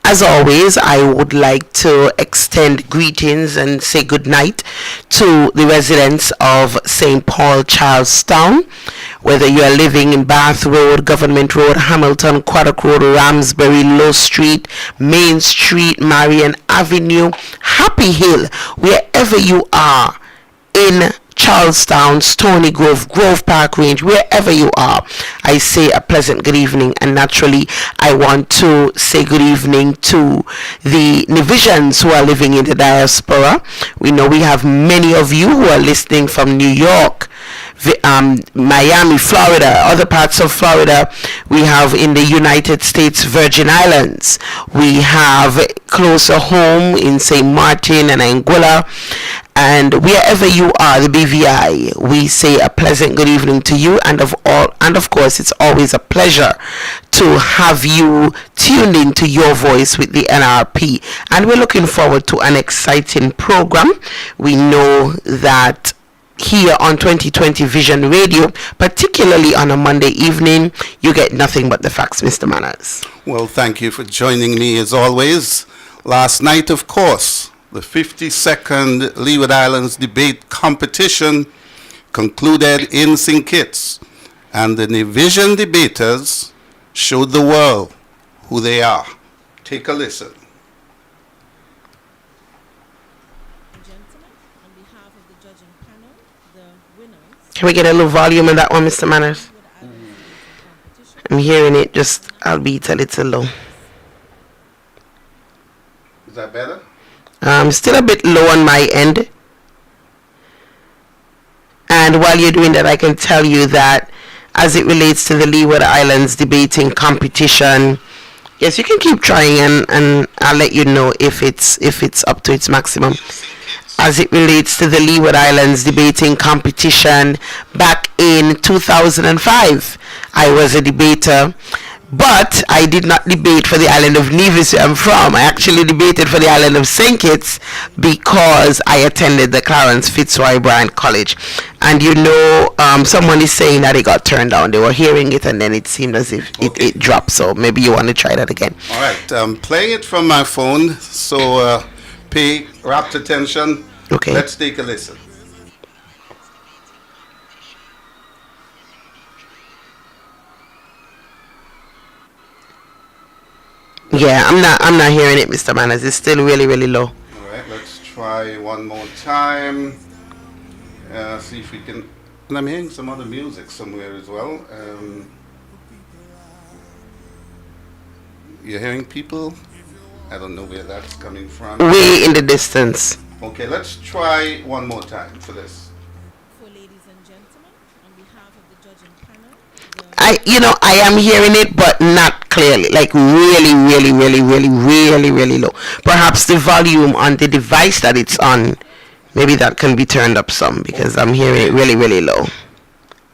As always, I would like to extend greetings and say good night to the residents of St. Paul, Charlestown. Whether you are living in Bath Road, Government Road, Hamilton, Quaddock Road, Ramsbury, Low Street, Main Street, Marion Avenue, Happy Hill, wherever you are in Charlestown, Stony Grove, Grove Park Range, wherever you are, I say a pleasant good evening. And naturally, I want to say good evening to the Nevisians who are living in the diaspora. We know we have many of you who are listening from New York, Miami, Florida, other parts of Florida. We have in the United States Virgin Islands. We have closer home in St. Martin and Anguilla. And wherever you are, the BVI, we say a pleasant good evening to you. And of course, it's always a pleasure to have you tuned into Your Voice with the NRP. And we're looking forward to an exciting program. We know that here on 2020 Vision Radio, particularly on a Monday evening, you get nothing but the facts, Mr. Manners. Well, thank you for joining me as always. Last night, of course, the 52nd Leeward Islands debate competition concluded in St. Kitts, and the Nevisian debaters showed the world who they are. Take a listen. Can we get a little volume on that one, Mr. Manners? I'm hearing it, just albeit a little low. Is that better? Still a bit low on my end. And while you're doing that, I can tell you that as it relates to the Leeward Islands debating competition, yes, you can keep trying, and I'll let you know if it's up to its maximum. As it relates to the Leeward Islands debating competition, back in 2005, I was a debater. But I did not debate for the island of Nevis, where I'm from. I actually debated for the island of St. Kitts because I attended the Clarence Fitzroy Bryant College. And you know, someone is saying that it got turned down. They were hearing it and then it seemed as if it dropped. So maybe you want to try that again. All right. I'm playing it from my phone. So pay rapt attention. Okay. Let's take a listen. Yeah, I'm not hearing it, Mr. Manners. It's still really, really low. All right, let's try one more time. See if we can. And I'm hearing some other music somewhere as well. You're hearing people? I don't know where that's coming from. Way in the distance. Okay, let's try one more time for this. For ladies and gentlemen, on behalf of the judging panel, I am hearing it, but not clearly. Like really, really, really, really, really, really low. Perhaps the volume on the device that it's on, maybe that can be turned up some, because I'm hearing it really, really low.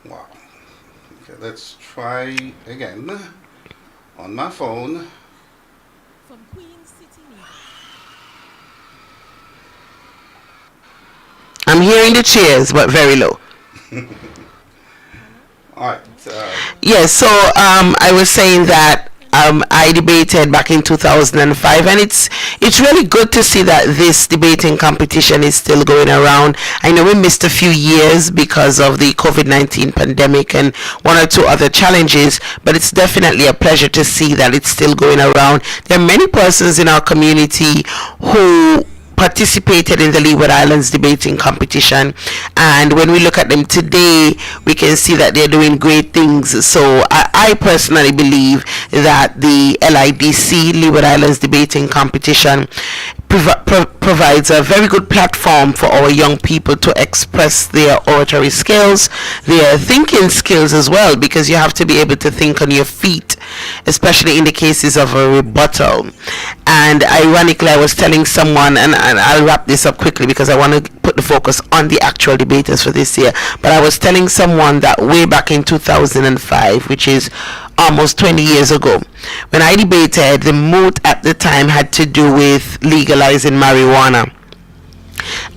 Wow. Okay, let's try again on my phone. from Queen City, Nevis. I'm hearing the cheers, but very low. All right. Yes, so I was saying that I debated back in 2005, and it's really good to see that this debating competition is still going around. I know we missed a few years because of the COVID-19 pandemic and one or two other challenges, but it's definitely a pleasure to see that it's still going around. There are many persons in our community who participated in the Leeward Islands debating competition, and when we look at them today, we can see that they're doing great things. So I personally believe that the LIDC, Leeward Islands debating competition, provides a very good platform for our young people to express their oratory skills, their thinking skills as well, because you have to be able to think on your feet, especially in the cases of a rebuttal. And ironically, I was telling someone, and I'll wrap this up quickly because I want to put the focus on the actual debaters for this year, but I was telling someone that way back in 2005, which is almost 20 years ago, when I debated, the moot at the time had to do with legalizing marijuana.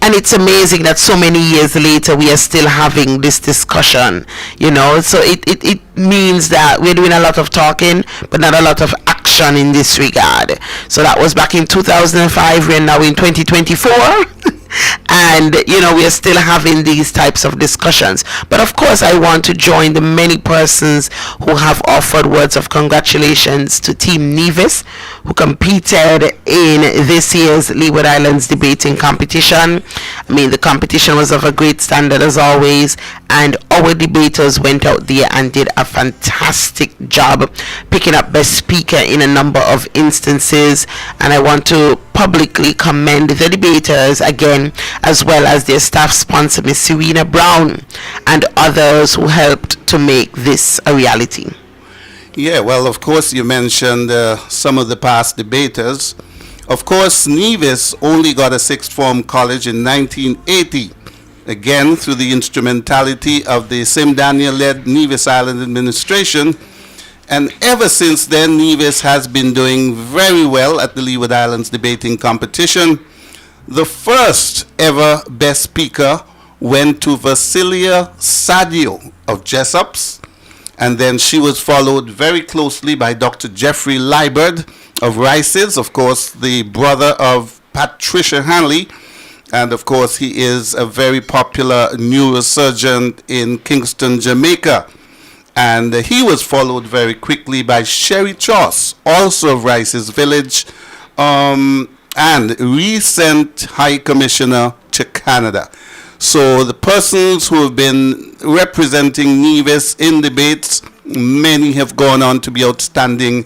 And it's amazing that so many years later we are still having this discussion, so it means that we're doing a lot of talking but not a lot of action in this regard. So that was back in 2005. We're now in 2024. And we are still having these types of discussions. But of course, I want to join the many persons who have offered words of congratulations to Team Nevis, who competed in this year's Leeward Islands debating competition. I mean, the competition was of a great standard as always, and our debaters went out there and did a fantastic job picking up best speaker in a number of instances. And I want to publicly commend the debaters again, as well as their staff sponsor, Miss Serena Brown, and others who helped to make this a reality. Yeah, well, of course, you mentioned some of the past debaters. Of course, Nevis only got a sixth form college in 1980, again through the instrumentality of the Sim Daniel-led Nevis Island administration. And ever since then, Nevis has been doing very well at the Leeward Islands debating competition. The first ever best speaker went to Vasilia Sadio of Jessups, and then she was followed very closely by Dr. Jeffrey Liebert of Rice's, of course, the brother of Patricia Hanley, and of course he is a very popular neurosurgeon in Kingston, Jamaica. And he was followed very quickly by Sherry Choss, also of Rice's Village, and recent High Commissioner to Canada. So the persons who have been representing Nevis in debates, many have gone on to be outstanding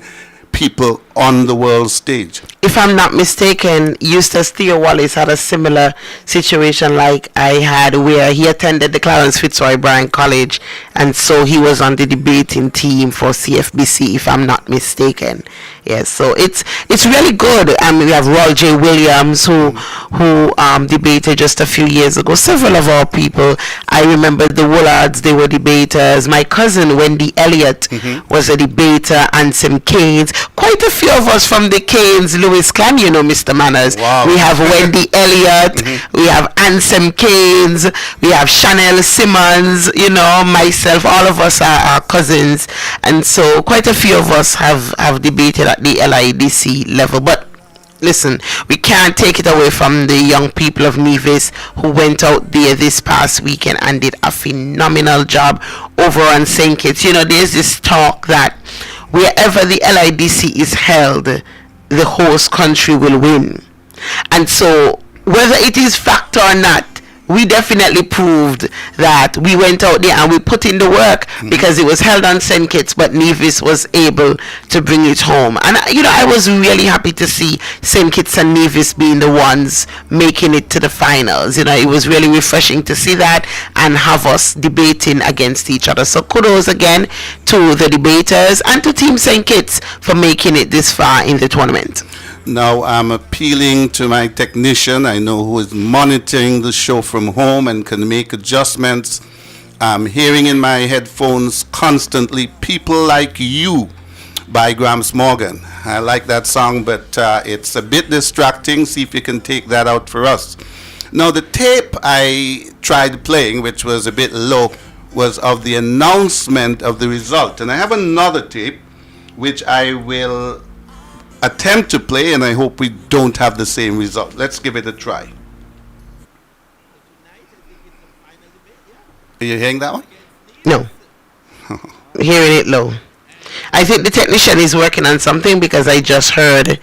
people on the world stage. If I'm not mistaken, Eustace Theo Wallace had a similar situation like I had, where he attended the Clarence Fitzroy Bryan College, and so he was on the debating team for CFBC, if I'm not mistaken. Yes, so it's really good. I mean, we have Roy J. Williams who debated just a few years ago. Several of our people, I remember the Woolards, they were debaters. My cousin Wendy Elliott was a debater, and some Canes. Quite a few of us from the Canes, Lewis clan, Mr. Manners. Wow. We have Wendy Elliott, we have Ansem Canes, we have Chanel Simmons, myself, all of us are cousins. And so quite a few of us have debated at the LIDC level. But listen, we can't take it away from the young people of Nevis who went out there this past weekend and did a phenomenal job over on St. Kitts. There's this talk that wherever the LIDC is held, the host country will win. And so whether it is fact or not, we definitely proved that we went out there and we put in the work, because it was held on St. Kitts, but Nevis was able to bring it home. And I was really happy to see St. Kitts and Nevis being the ones making it to the finals. It was really refreshing to see that and have us debating against each other. So kudos again to the debaters and to Team St. Kitts for making it this far in the tournament. Now I'm appealing to my technician, I know, who is monitoring the show from home and can make adjustments. I'm hearing in my headphones constantly "People Like You" by Gramps Morgan. I like that song, but it's a bit distracting. See if you can take that out for us. Now the tape I tried playing, which was a bit low, was of the announcement of the result. And I have another tape which I will attempt to play, and I hope we don't have the same result. Let's give it a try. Are you hearing that one? No. Hearing it low. I think the technician is working on something, because I just heard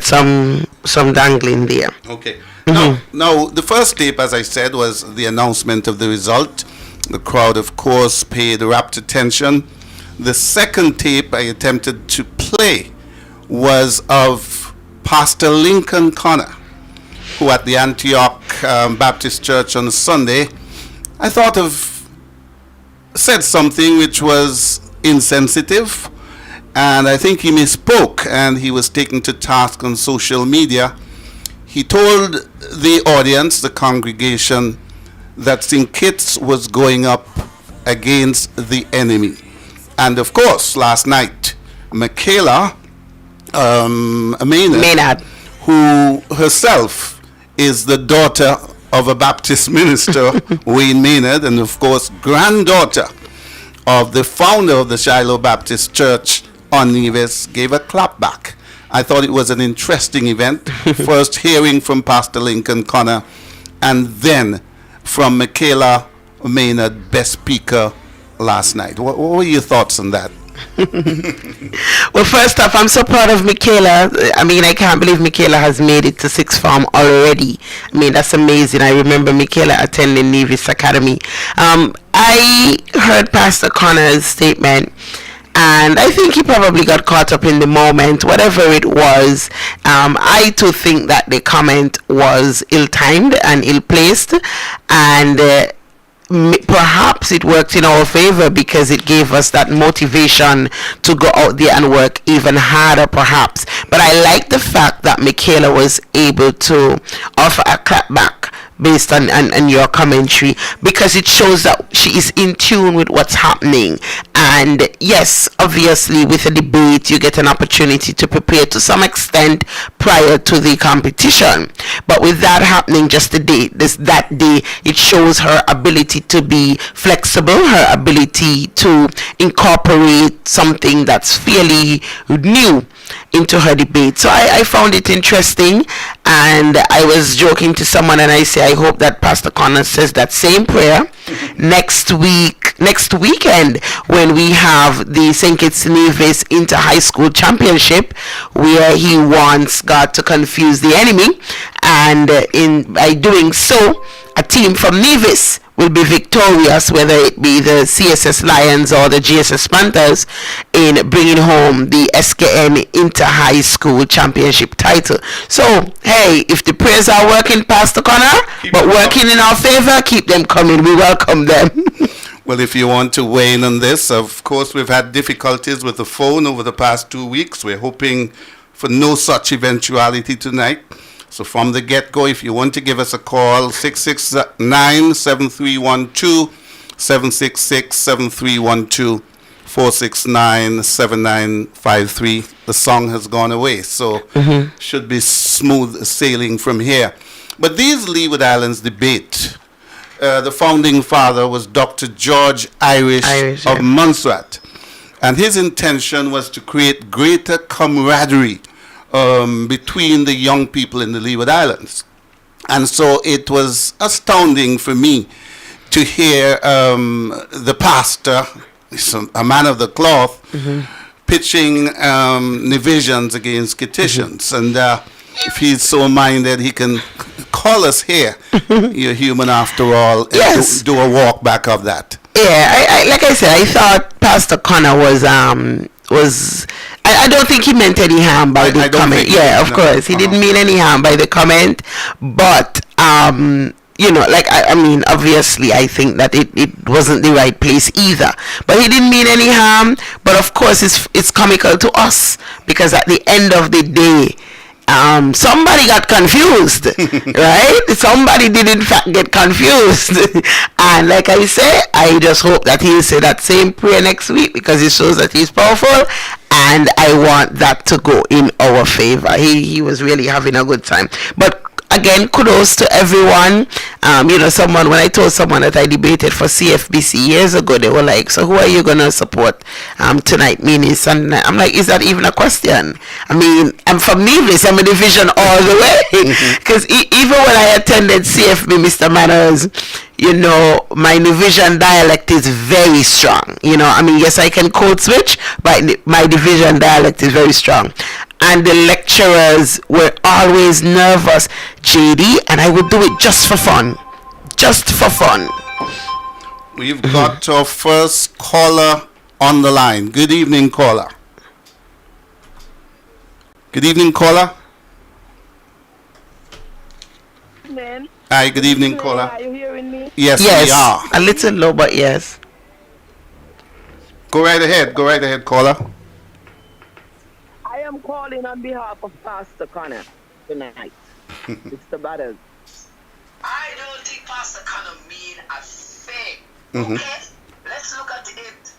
some dangling there. Okay. Now, the first tape, as I said, was the announcement of the result. The crowd, of course, paid rapt attention. The second tape I attempted to play was of Pastor Lincoln Connor, who at the Antioch Baptist Church on Sunday, I thought said something which was insensitive, and I think he misspoke, and he was taken to task on social media. He told the audience, the congregation, that St. Kitts was going up against the enemy. And of course, last night, Michaela Maynard, who herself is the daughter of a Baptist minister, Wayne Maynard, and of course granddaughter of the founder of the Shiloh Baptist Church, on Nevis gave a clap back. I thought it was an interesting event. First hearing from Pastor Lincoln Connor, and then from Michaela Maynard, best speaker last night. What were your thoughts on that? Well, first off, I'm so proud of Michaela. I mean, I can't believe Michaela has made it to sixth form already. I mean, that's amazing. I remember Michaela attending Nevis Academy. I heard Pastor Connor's statement, and I think he probably got caught up in the moment, whatever it was. I too think that the comment was ill-timed and ill-placed, and perhaps it worked in our favor because it gave us that motivation to go out there and work even harder, perhaps. But I like the fact that Michaela was able to offer a clapback based on your commentary, because it shows that she is in tune with what's happening. And yes, obviously with a debate you get an opportunity to prepare to some extent prior to the competition, but with that happening just that day, it shows her ability to be flexible, her ability to incorporate something that's fairly new into her debate. So I found it interesting, and I was joking to someone and I say I hope that Pastor Connor says that same prayer next weekend when we have the St. Kitts Nevis Inter High School Championship, where he wants God to confuse the enemy, and by doing so, a team from Nevis will be victorious, whether it be the CSS Lions or the GSS Panthers, in bringing home the SKN Inter High School Championship title. So, hey, if the prayers are working, Pastor Connor, but working in our favor, keep them coming. We welcome them. Well, if you want to weigh in on this, of course, we've had difficulties with the phone over the past 2 weeks. We're hoping for no such eventuality tonight. So from the get-go, if you want to give us a call, 669-7312, 766-7312, 469-7953. The song has gone away, so should be smooth sailing from here. But these Leeward Islands debate, the founding father was Dr. George Irish of Montserrat, and his intention was to create greater camaraderie between the young people in the Leeward Islands. And so it was astounding for me to hear the pastor, a man of the cloth, pitching Nevisians against Kittitians. And if he's so minded, he can call us here. You're human after all. Yes. Do a walk back of that. Yeah, I like I said, I thought Pastor Connor was I don't think he meant any harm by the comment. Yeah, of course, he didn't mean any harm by the comment, but you know, like I mean, obviously, I think that it wasn't the right place either. But he didn't mean any harm. But of course, it's comical to us, because at the end of the day, somebody got confused, right? Somebody did in fact get confused. And like I say, I just hope that he'll say that same prayer next week, because it shows that he's powerful, and I want that to go in our favor. He was really having a good time. But again, kudos to everyone. You know, when I told someone that I debated for CFBC years ago, they were like, so who are you going to support tonight, Minis? And I'm like, is that even a question? I mean, I'm from Nevis. I'm a division all the way. Because even when I attended CFB, Mr. Manners, you know, my division dialect is very strong. You know, I mean, yes, I can code switch, but my division dialect is very strong. And the lecturers were always nervous, JD, and I would do it just for fun. Just for fun. We've got our first caller on the line. Good evening, caller. Good evening, caller. Man. Hi, good evening, caller. Are you hearing me? Yes, Yes, we are. a little low, but yes. Go right ahead, caller. I am calling on behalf of Pastor Connor tonight. Mr. Butters. I don't think Pastor Connor mean a thing. Okay? Let's look at it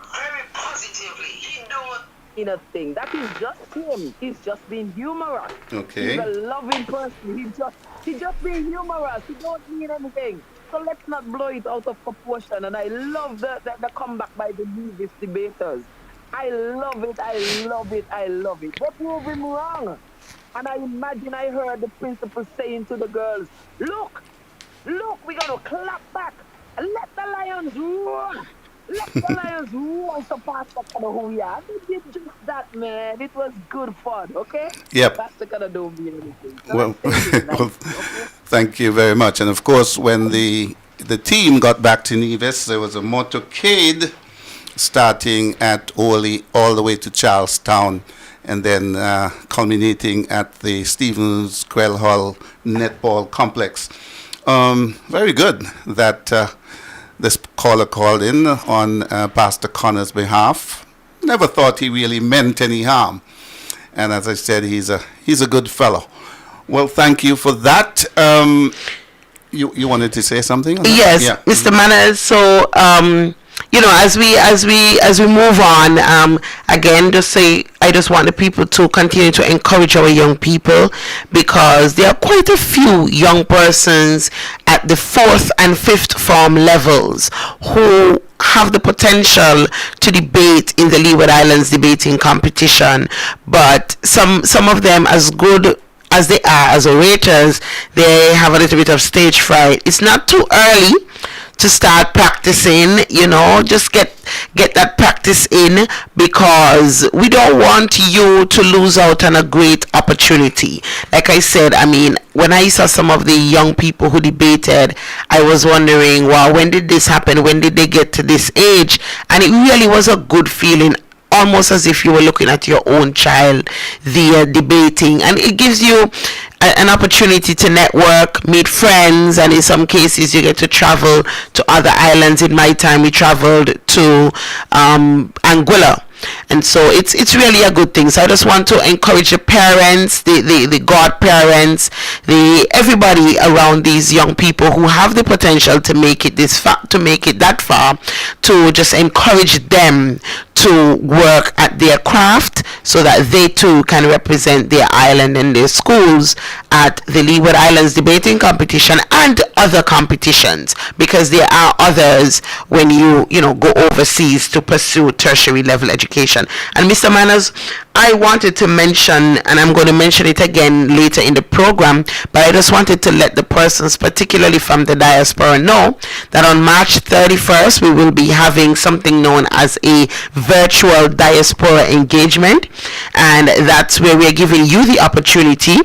very positively. He don't In a thing. That is just him. He's just being humorous. Okay. He's a loving person. He's just being humorous. He don't mean anything. So let's not blow it out of proportion. And I love the comeback by the Nevis debaters. I love it. I love it. I love it. They prove him wrong. And I imagine I heard the principal saying to the girls, look, look, we're going to clap back. Let the lions roar. Let the lions roar. So Pastor Connor, who we are. They did just that, man. It was good fun, okay? Yep. Pastor Connor don't mean anything. So Well, I'm saying it well, nicely, okay? thank you very much. And of course, when the team got back to Nevis, there was a motorcade starting at Orly all the way to Charlestown, and then culminating at the Stevens Quail Hall Netball Complex. Very good that this caller called in on Pastor Connor's behalf. Never thought he really meant any harm. And as I said, he's a good fellow. Well, thank you for that. You wanted to say something? Yes, Yeah. Mr. Manners. So, as we move on, again, I just want the people to continue to encourage our young people, because there are quite a few young persons at the 4th and 5th form levels who have the potential to debate in the Leeward Islands debating competition, but some of them, as good as they are as orators, they have a little bit of stage fright. It's not too early to start practicing, just get that practice in, because we don't want you to lose out on a great opportunity. Like I said, when I saw some of the young people who debated, I was wondering, wow, when did this happen? When did they get to this age? And it really was a good feeling, almost as if you were looking at your own child there debating, and it gives you an opportunity to network, meet friends, and in some cases you get to travel to other islands. In my time, we traveled to Anguilla. And so it's really a good thing. So I just want to encourage the parents, the godparents, everybody around these young people who have the potential to make it that far, to just encourage them to work at their craft, so that they too can represent their island and their schools at the Leeward Islands debating competition and other competitions, because there are others when you go overseas to pursue tertiary level education. And Mr. Manners, I wanted to mention, and I'm going to mention it again later in the program, but I just wanted to let the persons, particularly from the diaspora, know that on March 31st we will be having something known as a virtual diaspora engagement, and that's where we're giving you the opportunity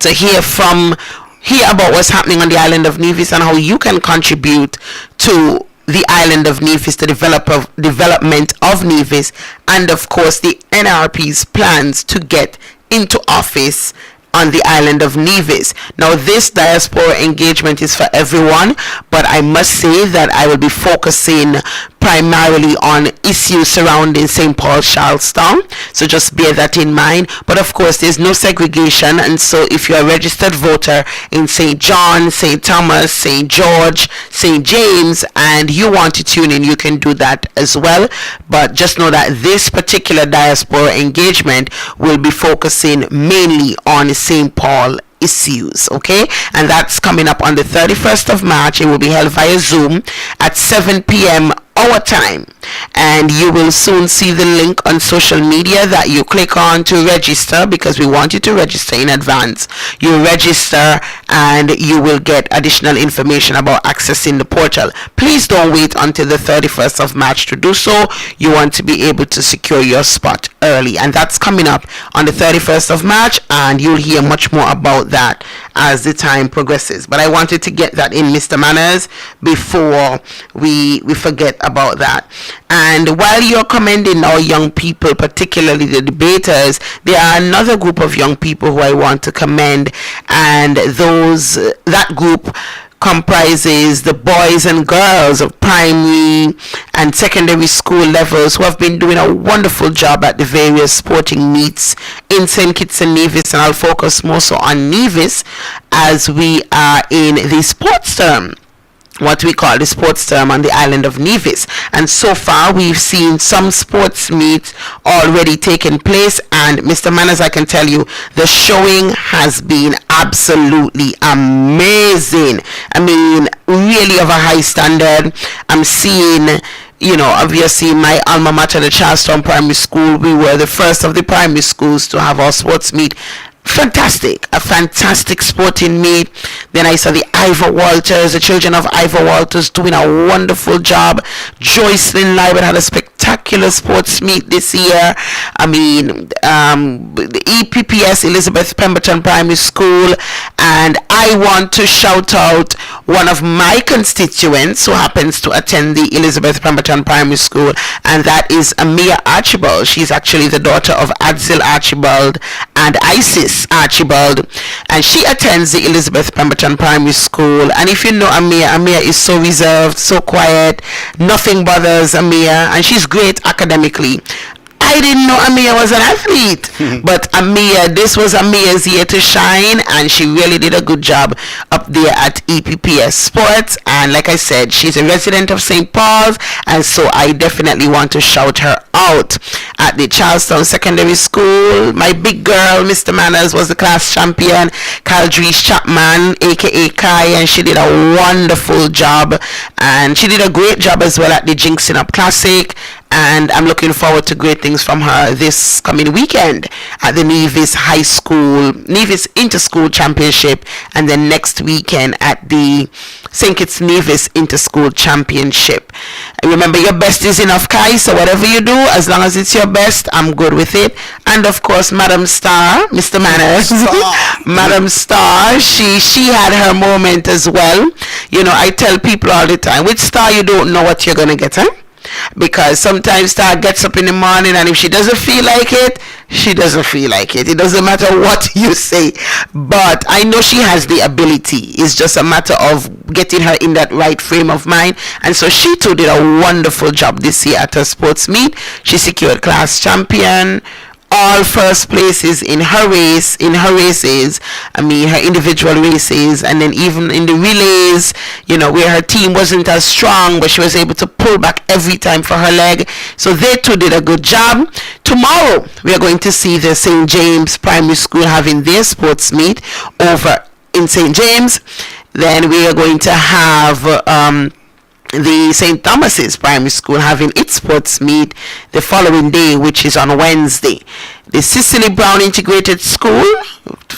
to hear about what's happening on the island of Nevis and how you can contribute to the island of Nevis, the development of Nevis, and of course the NRP's plans to get into office on the island of Nevis. Now, this diaspora engagement is for everyone, but I must say that I will be focusing primarily on issues surrounding St. Paul, Charlestown, so just bear that in mind. But of course, there's no segregation, and so if you're a registered voter in St. John, St. Thomas, St. George, St. James, and you want to tune in, you can do that as well. But just know that this particular diaspora engagement will be focusing mainly on St. Paul issues, okay? And that's coming up on the 31st of March. It will be held via Zoom at 7 p.m. our time, and you will soon see the link on social media that you click on to register, because we want you to register in advance. You register and you will get additional information about accessing the portal. Please don't wait until the 31st of March to do so. You want to be able to secure your spot early, and that's coming up on the 31st of March, and you'll hear much more about that as the time progresses. But I wanted to get that in, Mr. Manners, before we forget about that. And while you're commending our young people, particularly the debaters, there are another group of young people who I want to commend, and that group comprises the boys and girls of primary and secondary school levels who have been doing a wonderful job at the various sporting meets in St. Kitts and Nevis, and I'll focus more so on Nevis as we are in the sports term, what we call the sports term on the island of Nevis. And so far we've seen some sports meets already taking place, and Mr. Manners, I can tell you the showing has been absolutely amazing. I mean, really of a high standard. I'm seeing obviously my alma mater, the Charlestown Primary School, we were the first of the primary schools to have our sports meet. A fantastic sporting meet. Then I saw the children of Ivor Walters doing a wonderful job. Joycelyn Liebert had a spectacular sports meet this year. The EPPS, Elizabeth Pemberton Primary School, and I want to shout out one of my constituents who happens to attend the Elizabeth Pemberton Primary School, and that is Amia Archibald. She's actually the daughter of Adzil Archibald and Isis Archibald, and she attends the Elizabeth Pemberton Primary School. And if you know Amia is so reserved, so quiet, nothing bothers Amia, and she's great academically. I didn't know Amia was an athlete, but this was Amia's year to shine, and she really did a good job up there at EPPS Sports. And like I said, she's a resident of St. Paul's, and so I definitely want to shout her out. At the Charlestown Secondary School, my big girl, Mr. Manners, was the class champion, Caldrice Chapman, aka Kai, and she did a wonderful job, and she did a great job as well at the Jinxing Up Classic. And I'm looking forward to great things from her this coming weekend at the Nevis Inter-School Championship, and then next weekend at the St. Kitts Nevis Inter-School Championship. Remember, your best is enough, Kai, so whatever you do, as long as it's your best, I'm good with it. And of course, Madam Star, Mr. Manners, Madam Star, she had her moment as well. I tell people all the time, with Star, you don't know what you're going to get, huh? Because sometimes Star gets up in the morning, and if she doesn't feel like it, she doesn't feel like it. It doesn't matter what you say. But I know she has the ability. It's just a matter of getting her in that right frame of mind. And so she too did a wonderful job this year at her sports meet. She secured class champion, all first places in her races, her individual races, and then even in the relays, where her team wasn't as strong, but she was able to pull back every time for her leg. So they too did a good job. Tomorrow, we are going to see the St. James Primary School having their sports meet over in St. James. Then we are going to have the St. Thomas's Primary School having its sports meet the following day, which is on Wednesday. The Cicely Brown Integrated School,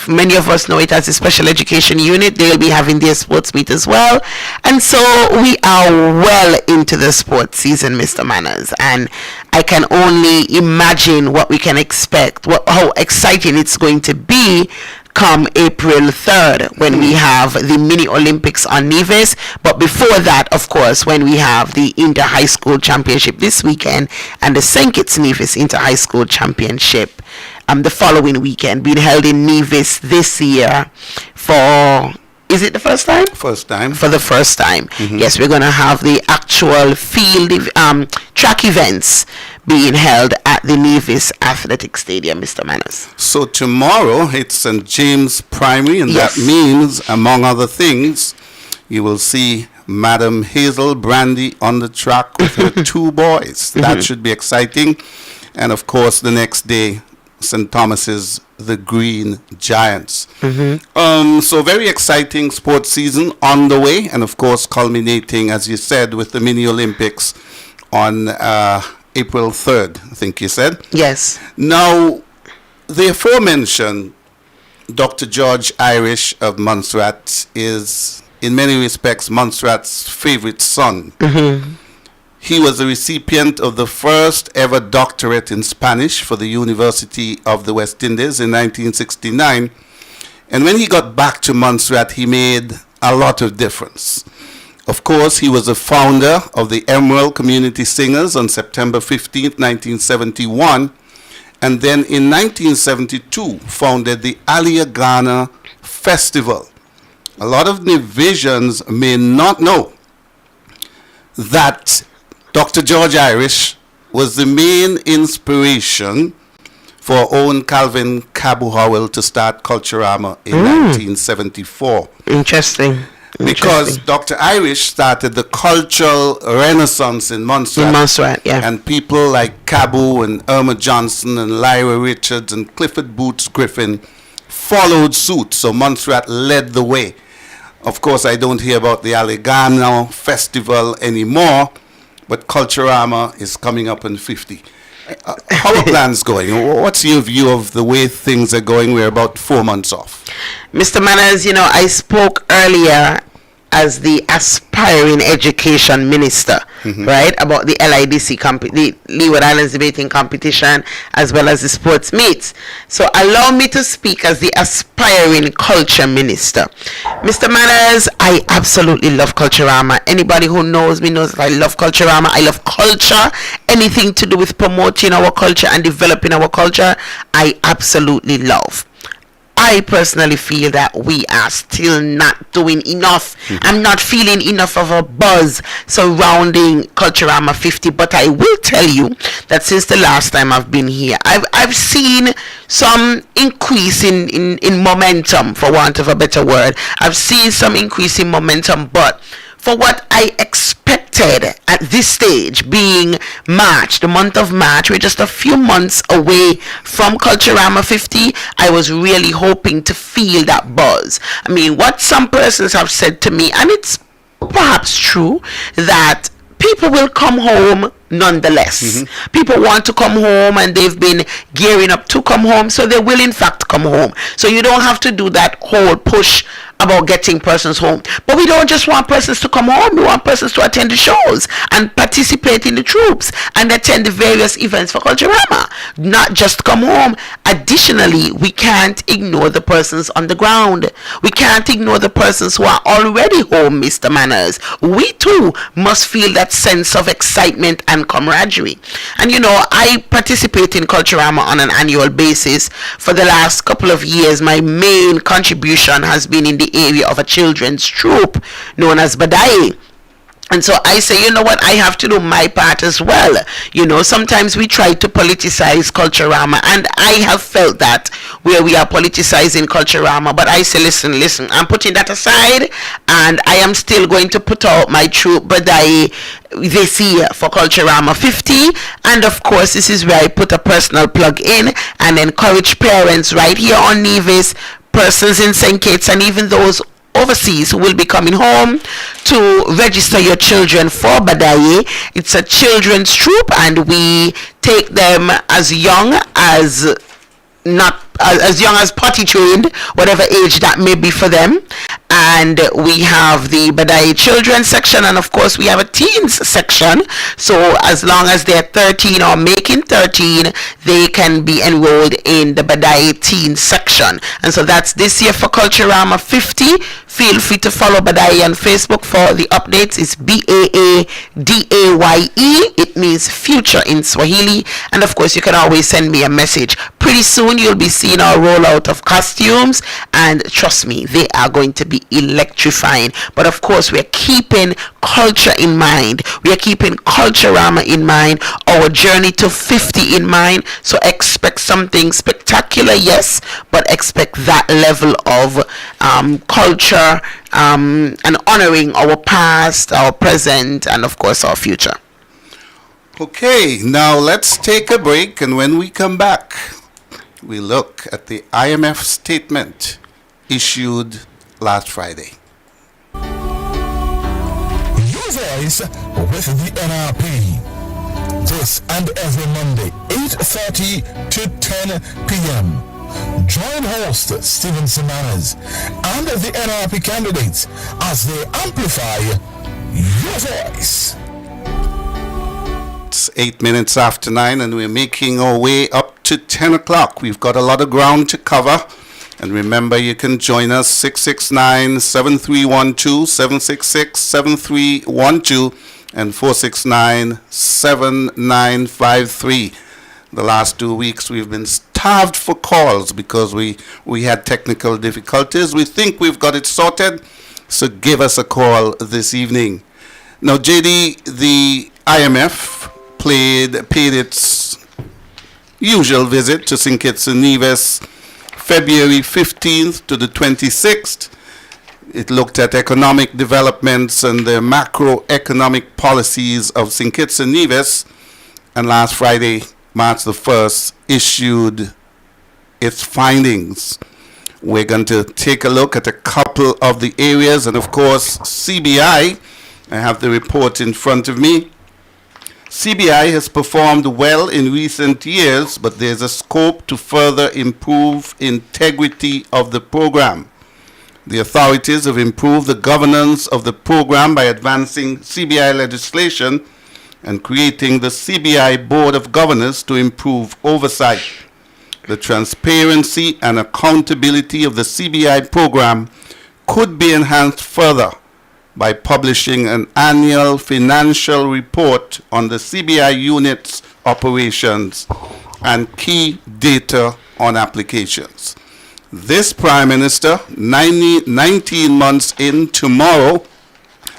many of us know it as a special education unit, they'll be having their sports meet as well. And so we are well into the sports season, Mr. Manners, and I can only imagine what we can expect, how exciting it's going to be come April 3rd when we have the mini Olympics on Nevis. But before that, of course, when we have the Inter-High School Championship this weekend and the St. Kitts Nevis Inter-High School Championship the following weekend, being held in Nevis this year for... Is it the first time? First time. For the first time. Mm-hmm. Yes, we're going to have the actual field track events being held at the Nevis Athletic Stadium, Mr. Manners. So tomorrow it's St. James Primary, and yes, that means, among other things, you will see Madam Hazel Brandy on the track with her two boys. That should be exciting. And of course, the next day, St. Thomas's the Green Giants. So very exciting sports season on the way, and of course culminating, as you said, with the mini Olympics on April 3rd, I think you said. Yes. Now, the aforementioned Dr. George Irish of Montserrat is, in many respects, Montserrat's favorite son. He was a recipient of the first ever doctorate in Spanish for the University of the West Indies in 1969. And when he got back to Montserrat, he made a lot of difference. Of course, he was a founder of the Emerald Community Singers on September 15th, 1971. And then in 1972, founded the Aliagana Festival. A lot of Nevisians may not know that Dr. George Irish was the main inspiration for our own Calvin Cabu Howell to start Culturama in 1974. Interesting. Because Dr. Irish started the cultural renaissance in Montserrat. In Montserrat, yeah. And people like Cabu and Irma Johnson and Lyra Richards and Clifford Boots Griffin followed suit. So Montserrat led the way. Of course, I don't hear about the Aliagana Festival anymore, but Culturama is coming up in 50. How are plans going? What's your view of the way things are going? We're about 4 months off. Mr. Manners, I spoke earlier as the aspiring education minister, right, about the LIDC, the Leeward Islands debating competition, as well as the sports meets. So allow me to speak as the aspiring culture minister. Mr. Manners, I absolutely love Culturama. Anybody who knows me knows that I love Culturama. I love culture. Anything to do with promoting our culture and developing our culture, I absolutely love. I personally feel that we are still not doing enough. I'm not feeling enough of a buzz surrounding Culturama 50, but I will tell you that since the last time I've been here, I've seen some increase in momentum, for want of a better word. I've seen some increase in momentum, but for what I expected at this stage, being March, the month of March, we're just a few months away from Culturama 50, I was really hoping to feel that buzz. I mean, what some persons have said to me, and it's perhaps true, that people will come home nonetheless. People want to come home and they've been gearing up to come home, so they will in fact come home. So you don't have to do that whole push about getting persons home. But we don't just want persons to come home, we want persons to attend the shows and participate in the troops and attend the various events for Culturama, not just come home. Additionally, we can't ignore the persons on the ground. We can't ignore the persons who are already home, Mr. Manners. We too must feel that sense of excitement and camaraderie. And I participate in Culturama on an annual basis. For the last couple of years, my main contribution has been in the area of a children's troupe known as Badai. And so I say, you know what, I have to do my part as well. Sometimes we try to politicize Culturama, and I have felt that where we are politicizing Culturama, but I say, listen, I'm putting that aside, and I am still going to put out my troupe Badai this year for Culturama 50. And of course, this is where I put a personal plug in and encourage parents right here on Nevis, persons in St. Kitts, and even those overseas who will be coming home, to register your children for Badaye. It's a children's troupe, and we take them as young as potty trained, whatever age that may be for them. And we have the Badaye children section, and of course we have a teens section. So as long as they're 13 or making 13, they can be enrolled in the Badaye teen section. And so that's this year for Culturama 50. Feel free to follow Badaye on Facebook for the updates. It's BAADAYE. It means future in Swahili. And of course, you can always send me a message. Pretty soon, you'll be seeing our rollout of costumes. And trust me, they are going to be electrifying. But of course, we're keeping culture in mind. We are keeping Culturama in mind. Our journey to 50 in mind. So expect something spectacular, yes. But expect that level of culture and honoring our past, our present, and of course our future. Okay, now let's take a break, and when we come back, we look at the IMF statement issued last Friday. Your voice with the NRP. This and every Monday, 8:30 to 10 p.m. Join host Stephen Semanas and the NRP candidates as they amplify your voice. It's 8 minutes after 9, and we're making our way up to 10 o'clock. We've got a lot of ground to cover. And remember, you can join us 669-7312, 766-7312, and 469-7953. The last 2 weeks we've been starved for calls because we had technical difficulties. We think we've got it sorted, so give us a call this evening. Now, JD, the IMF paid its usual visit to St. Kitts and Nevis February 15th to the 26th. It looked at economic developments and the macroeconomic policies of St. Kitts and Nevis, and last Friday, March the 1st, issued its findings. We're going to take a look at a couple of the areas, and of course, CBI, I have the report in front of me. CBI has performed well in recent years, but there's a scope to further improve integrity of the program. The authorities have improved the governance of the program by advancing CBI legislation and creating the CBI Board of Governors to improve oversight. The transparency and accountability of the CBI program could be enhanced further by publishing an annual financial report on the CBI unit's operations and key data on applications. This Prime Minister, 19 months in tomorrow,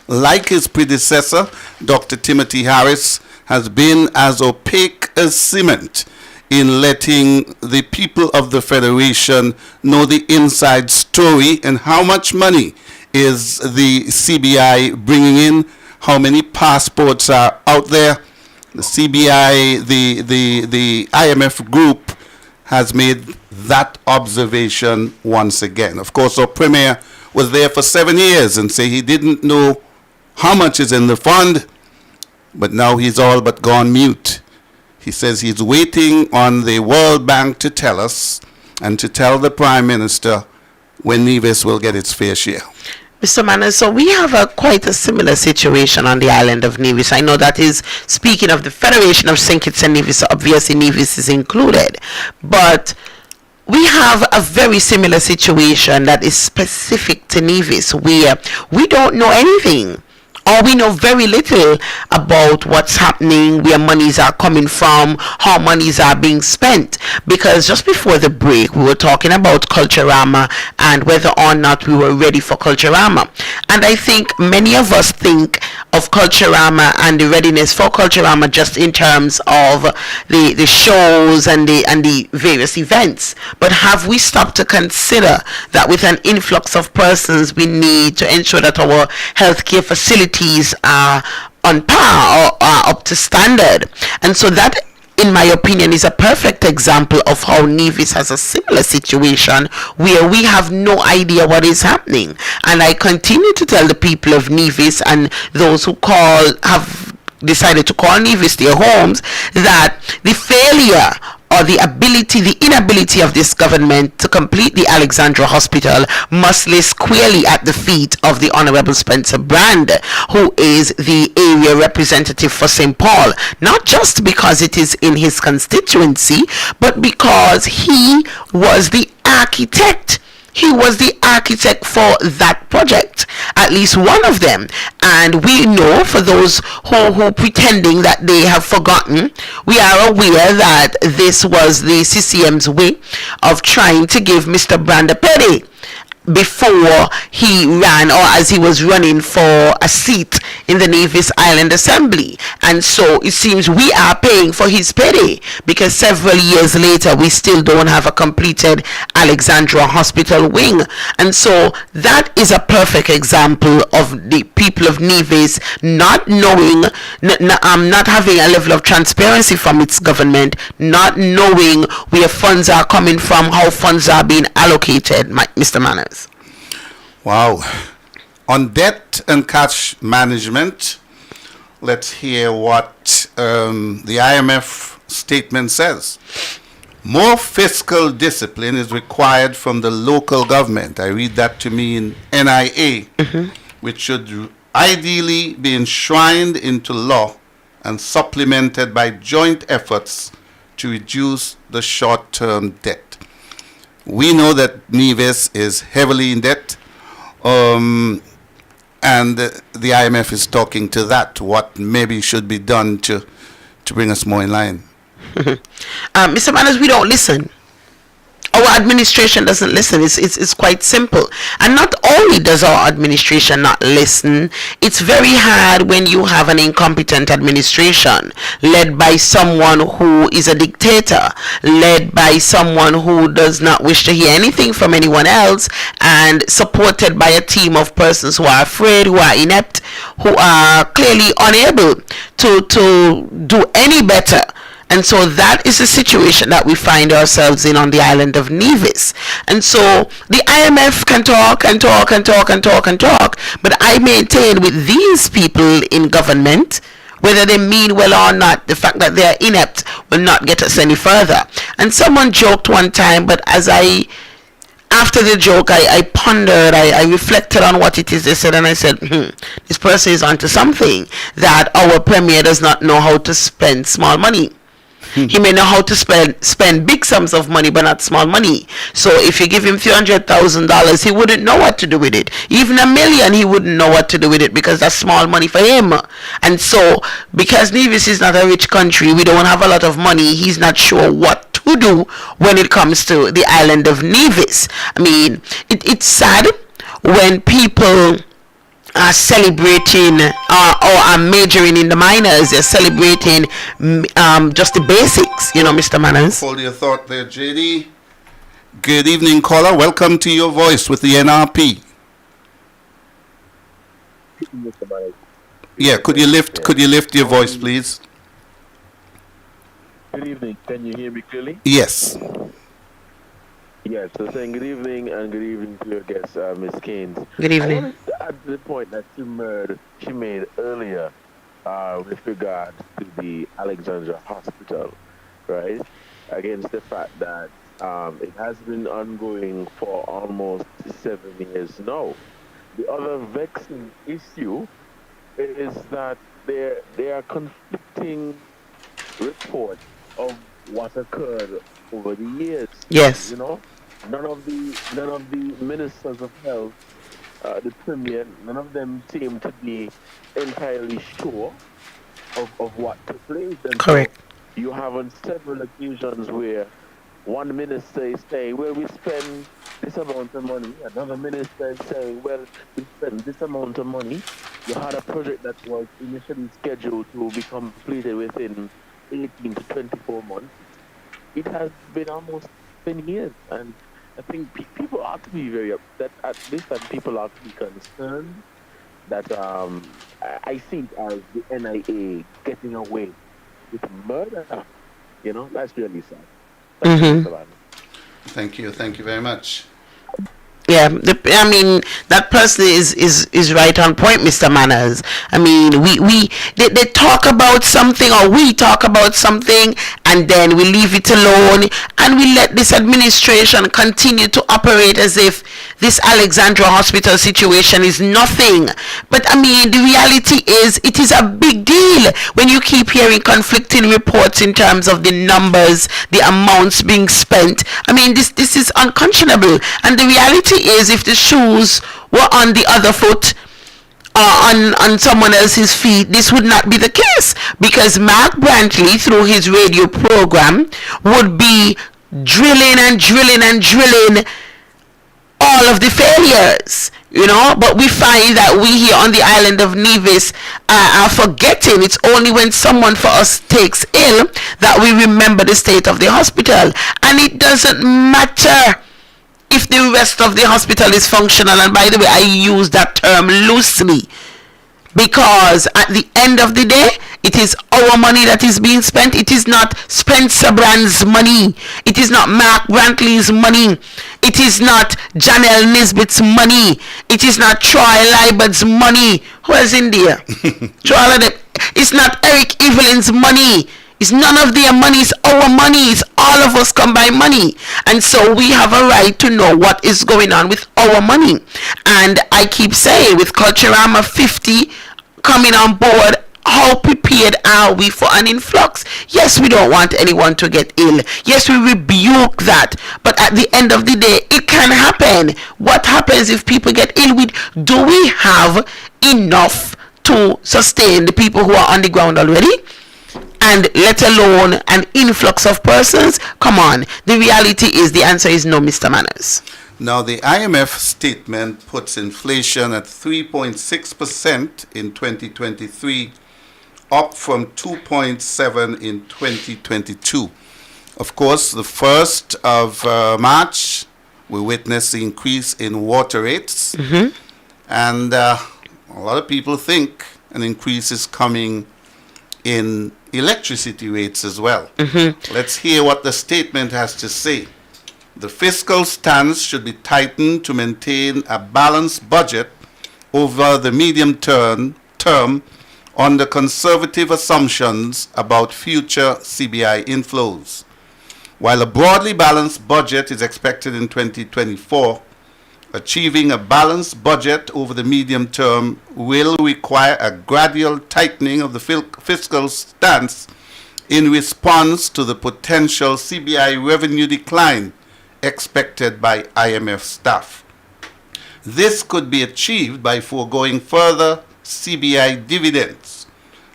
like his predecessor, Dr. Timothy Harris, has been as opaque as cement in letting the people of the Federation know the inside story and how much money is the CBI bringing in, how many passports are out there. The CBI, the IMF group has made that observation once again. Of course, our Premier was there for 7 years and say he didn't know how much is in the fund, but now he's all but gone mute. He says he's waiting on the World Bank to tell us and to tell the Prime Minister when Nevis will get its fair share. Mr. Manners, so we have quite a similar situation on the island of Nevis. I know that is, speaking of the Federation of St. Kitts and Nevis, obviously Nevis is included. But we have a very similar situation that is specific to Nevis, where we don't know anything, or we know very little about what's happening, where monies are coming from, how monies are being spent. Because just before the break, we were talking about Culturama and whether or not we were ready for Culturama. And I think many of us think of Culturama and the readiness for Culturama just in terms of the shows and the various events. But have we stopped to consider that with an influx of persons, we need to ensure that our healthcare facilities are on par or are up to standard? And so that, in my opinion, is a perfect example of how Nevis has a similar situation where we have no idea what is happening. And I continue to tell the people of Nevis and those who have decided to call Nevis their homes that the failure or the inability of this government to complete the Alexandra Hospital must lay squarely at the feet of the Honorable Spencer Brand, who is the area representative for St. Paul, not just because it is in his constituency, but because he was the architect. He was the architect for that project, at least one of them. And we know, for those who pretending that they have forgotten, we are aware that this was the CCM's way of trying to give Mr. Brand a penny before he ran, or as he was running for a seat in the Nevis Island Assembly. And so it seems we are paying for his payday, because several years later we still don't have a completed Alexandra Hospital wing. And so that is a perfect example of the people of Nevis not knowing, not having a level of transparency from its government, not knowing where funds are coming from, how funds are being allocated. Mr. Manners. Wow. On debt and cash management, let's hear what the IMF statement says. More fiscal discipline is required from the local government. I read that to mean NIA, which should ideally be enshrined into law and supplemented by joint efforts to reduce the short-term debt. We know that Nevis is heavily in debt, and the IMF is talking to that, what maybe should be done to bring us more in line. Mr. Manners, we don't listen. Our administration doesn't listen. It's quite simple. And not only does our administration not listen, it's very hard when you have an incompetent administration led by someone who is a dictator, led by someone who does not wish to hear anything from anyone else, and supported by a team of persons who are afraid, who are inept, who are clearly unable to do any better. And so that is the situation that we find ourselves in on the island of Nevis. And so the IMF can talk and talk and talk and talk and talk, but I maintain with these people in government, Whether they mean well or not, the fact that they are inept will not get us any further. And someone joked one time, but after the joke, I pondered, I reflected on what it is they said, and I said, this person is onto something, that our premier does not know how to spend small money. He may know how to spend big sums of money, but not small money. So if you give him $300,000, he wouldn't know what to do with it. Even $1 million, he wouldn't know what to do with it, because that's small money for him. And so, because Nevis is not a rich country, we don't have a lot of money, he's not sure what to do when it comes to the island of Nevis. I mean, it's sad when people are celebrating or are majoring in the minors. They're celebrating just the basics, Mr. Manners. Hold your thought there, JD. Good evening, caller. Welcome to Your Voice with the NRP. Yeah, could you lift your voice, please? Good evening. Can you hear me clearly? Yes. Yes, so saying good evening and good evening to your guest, Ms. Keynes. Good evening. I wanted to add to the point that she made earlier with regard to the Alexandra Hospital, right? Against the fact that it has been ongoing for almost 7 years now. The other vexing issue is that there are conflicting reports of what occurred over the years. Yes. None of the ministers of health, the premier, none of them seem to be entirely sure of what took place. And correct. So you have on several occasions where one minister is saying, well, we spend this amount of money. Another minister is saying, well, we spend this amount of money. You had a project that was initially scheduled to be completed within 18 to 24 months. It has been almost 10 years, and I think people ought to be very upset at this, and people ought to be concerned that I see it as the NIA getting away with murder. That's really sad. Thank you very much. Yeah, I mean, that person is right on point, Mr. Manners. I mean, they talk about something, or we talk about something, and then we leave it alone, and we let this administration continue to operate as if this Alexandra Hospital situation is nothing. But I mean, the reality is, it is a big deal when you keep hearing conflicting reports in terms of the numbers, the amounts being spent. I mean, this is unconscionable, and the reality is, if the shoes were on the other foot or on someone else's feet, this would not be the case, because Mark Brantley, through his radio program, would be drilling all of the failures, but we find that we here on the island of Nevis are forgetting. It's only when someone for us takes ill that we remember the state of the hospital, and it doesn't matter if the rest of the hospital is functional. And by the way, I use that term loosely, because at the end of the day, it is our money that is being spent. It is not Spencer Brand's money. It is not Mark Brantley's money. It is not Janelle Nisbet's money. It is not Troy Liebert's money. Who is in there? It's not Eric Evelyn's money. It's none of their money. It's our money. It's all of us combined money. And so we have a right to know what is going on with our money. And I keep saying, with Culturama 50 coming on board, how prepared are we for an influx? Yes, we don't want anyone to get ill. Yes, we rebuke that. But at the end of the day, it can happen. What happens if people get ill? Do we have enough to sustain the people who are on the ground already? And let alone an influx of persons? Come on. The reality is, the answer is no, Mr. Manners. Now, the IMF statement puts inflation at 3.6% in 2023, up from 2.7% in 2022. Of course, the 1st of March, we witnessed the increase in water rates. And a lot of people think an increase is coming in electricity rates as well. Let's hear what the statement has to say. The fiscal stance should be tightened to maintain a balanced budget over the medium term under conservative assumptions about future CBI inflows. While a broadly balanced budget is expected in 2024, achieving a balanced budget over the medium term will require a gradual tightening of the fiscal stance in response to the potential CBI revenue decline expected by IMF staff. This could be achieved by foregoing further CBI dividends